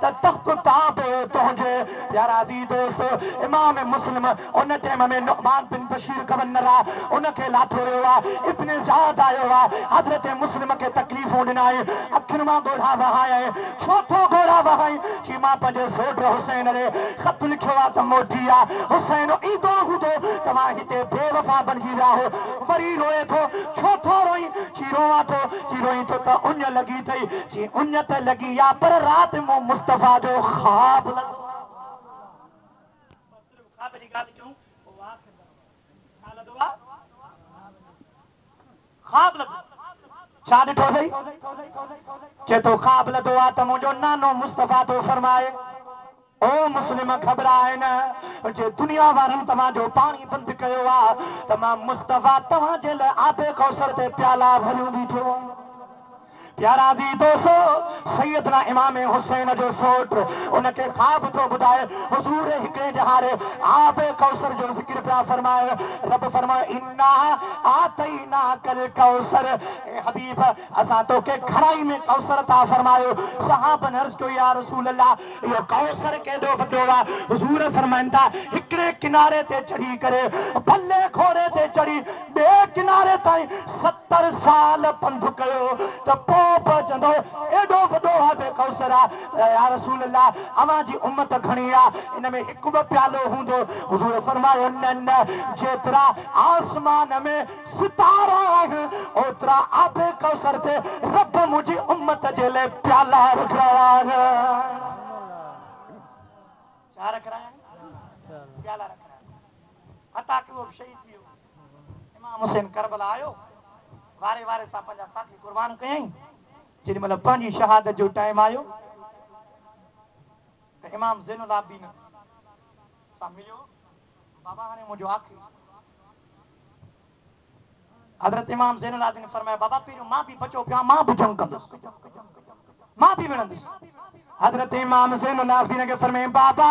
त तख़्त ताबे तुंहिंजे प्यारा दी दोस्त इमाम मुस्लिम उन टाइम में नुअमान बिन बशीर गवर्नर आहे उनखे लाथो वियो आहे इब्न ज़ाद आयो आहे हज़रत मुस्लिम खे तकलीफ़ूं ॾिनाई अखियुनि मां ॻोढ़ा वहायईं छो थो ॻोढ़ा वहाई चई मां पंहिंजे सोट हुसैन ॾे ख़त लिखियो आहे त मोटी आहे हुसैन ईंदो हूंदो तव्हां हिते बेवफ़ा बणिजी विया हो वरी रोए थो छो थो रोई चई रोवां थो चई रोई थो त उञ लॻी अथई चई उञ त लॻी आहे पर राति मूं मुस्तफ़ा जो ख़्वाब लॻो ख़्वाब जी ॻाल्हि कयूं छा लॻो आहे ख़्वाब लॻो छा ॾिठो अथई चए थो ख़्वाब लॻो आहे त मुंहिंजो नानो मुस्तफ़ा थो फरमाए ओ मुस्लिम घबराए न जे दुनिया वारनि तव्हांजो पाणी बंदि कयो आहे त मां मुस्तफ़ा तव्हांजे लाइ आबे कौसर ते प्याला भरियूं बीठो। प्यारा जी दोस्तो सैयदना इमाम हुसैन जो सोट उनके ख्वाब तो बुधाए हुजूर हिकिड़े जहारे आबे कौसर जो ज़िक्र पिया फरमाए। रब फरमाए इन्ना आतैना कल कौसर। ए हबीब असां तोखे घड़ाई में कौसर था फरमायो। सहाबन अर्ज़ कयो या रसूल अल्लाह इहो कौसर केॾो वॾो आहे। हुजूर फरमाइनि था हिकिड़े किनारे ते चढ़ी करे भले घोड़े ते चढ़ी ॿिए किनारे ताईं 70 साल पंधु कयो त पोइ पहुचंदो। एॾो वॾो आबे कौसर आहे। या रसूल अल्लाह अवां जी उम्मत घणी आहे इन में हिकु बि प्यालो हूंदो। हुजूर फरमायो न न जेतिरा आसमान में सितारा आहिनि ओतिरा आबे कौसर ते रब मुंहिंजी उम्मत जे लाइ प्याला रखिया आहिनि। छा रखिया आहिनि? प्याला रखिया आहिनि। हता कि उहो शहीद थी वियो। इमाम हुसैन करबला आयो वारे वारे सां पंहिंजा साथी कुर्बान कयईं। जेॾी महिल पंहिंजी शहादत जो टाइम आयो त इमाम ज़ैनुल आबिदीन सां मिलियो। बाबा हाणे मुंहिंजो आख़िरी। हज़रत इमाम ज़ैनुल आबिदीन फरमाया बाबा पहिरियों मां बि बचो पिया मां बि जंग कंदुसि मां बि विढ़ंदुसि। हज़रत इमाम ज़ैनुल आबिदीन खे फरमाए बाबा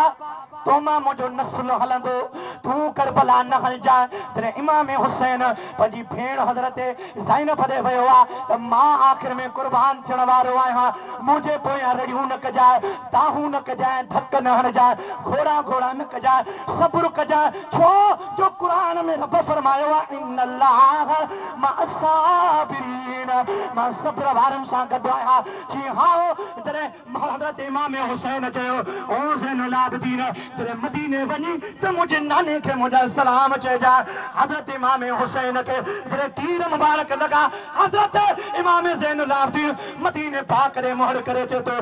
तो मां मुंहिंजो नस्ल हलंदो तूं करबला न हलजांइ। जॾहिं इमाम हुसैन पंहिंजी भेण हज़रत ज़ैनब ॾे वियो आहे त मां आख़िर में कुर्बान थियण वारो आहियां मुंहिंजे पोयां रड़ियूं न कजांइ ताहूं न कजांइ धक न हणजांइ घोड़ा घोड़ा न कजांइ सब्र कजांइ छो जो क़ुरान में रब फरमायो आहे इन्नल्लाह मअस्साबिरीन मां सब्र वारनि सां गॾु आहियां। जी हा जॾहिं हज़रत इमाम हुसैन चयो ओ ज़ैनुल आबिदीन जॾहिं मदीने वञी त मुंहिंजे नाने खे मुंहिंजा सलाम चइजांइ। हज़रत इमाम हुसैन खे जॾहिं तीर मुबारक लॻा हज़रत इमाम ज़ैनुल आबिदीन मदीने पाक ॾे मोहर करे चए थो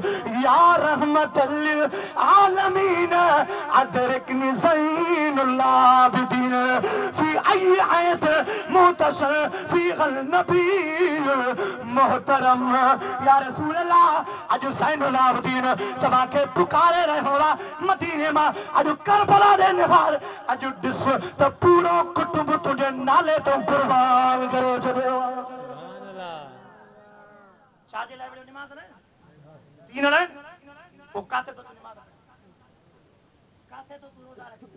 या रहमतल लिल आलमीन अदरिकनी ज़ैनुल आबिदीन फी अय्यि आयत मुतसर फी गल नबी मोहतरम। या रसूल अल्लाह अॼु ज़ैनुल आबिदीन तव्हांखे पुकारे रहियो आहे मदीने मां अॼु करबला ॾे निहार अॼु ॾिस त पूरो कुटुंब तुंहिंजे नाले तो कुर्बान करे छॾियो। छाजे लाइ विड़ियो निमाज़ न दीन लाइ पोइ काथे तो निमाज़ काथे तो तू रोज़ा रखी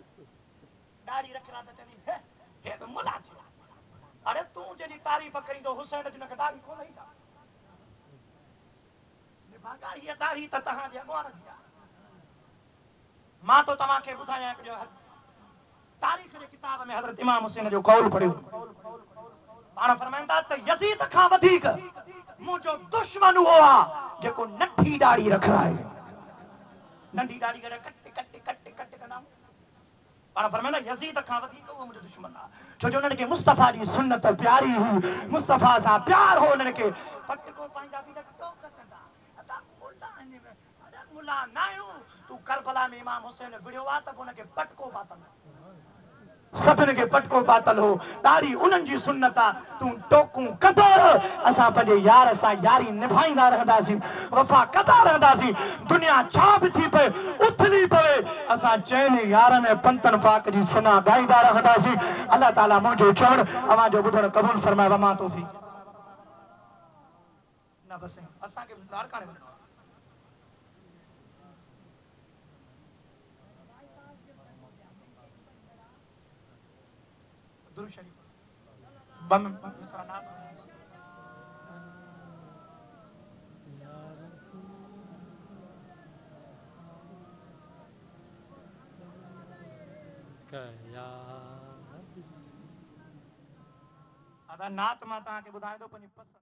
दाढ़ी रखला त चनी हे त मुला थी। अरे तूं जॾहिं तारीफ़ करींदो हुसैन जी हुनखे दाढ़ी कोन ईंदा हीअ दाढ़ी त तव्हांजे अॻुवान जी आहे। मां तो तव्हांखे ॿुधायां हिकिड़ो तारीख़ जे किताब में हज़रत इमाम हुसैन जो कौल पढ़ियो पाण फरमाइनि था त यज़ीद खां वधीक मुंहिंजो दुश्मन उहो आहे जेको नंढी दाढ़ी रखाए। नंढी दाढ़ी करे कट कंदा पाण फरमाइनि था यज़ीद खां वधीक उहो मुंहिंजो दुश्मन आहे छो जो उन्हनि खे मुस्तफ़ा जी सुन्नत प्यारी हुई मुस्तफ़ा सां प्यार हो उन्हनि खे पटको पाईंदासीं त तो कंदा अदा मुला न आहियूं तूं करबला में इमाम हुसैन विड़ियो आहे त उनखे पटको पातल सभिनि खे पटको पातल हो ॾाढी उन्हनि जी सुन्नत आहे तूं टोकूं कंदो असां पंहिंजे यार सां यारी निभाईंदा रहंदासीं वफ़ा कंदा रहंदासीं दुनिया छा बि थी पए उथली पवे असां चइनि यारनि ऐं पंतनि पाक जी सना ॻाईंदा रहंदासीं। अलाह ताला मुंहिंजो चवणु अवां जो ॿुधणु क़बूल फरमाए वमां तो थी न बस असांखे लाड़काणे वञिणो आहे। दुरूद शरीफ बम अदा नात मां तव्हांखे ॿुधायां थो पंहिंजी पसंदि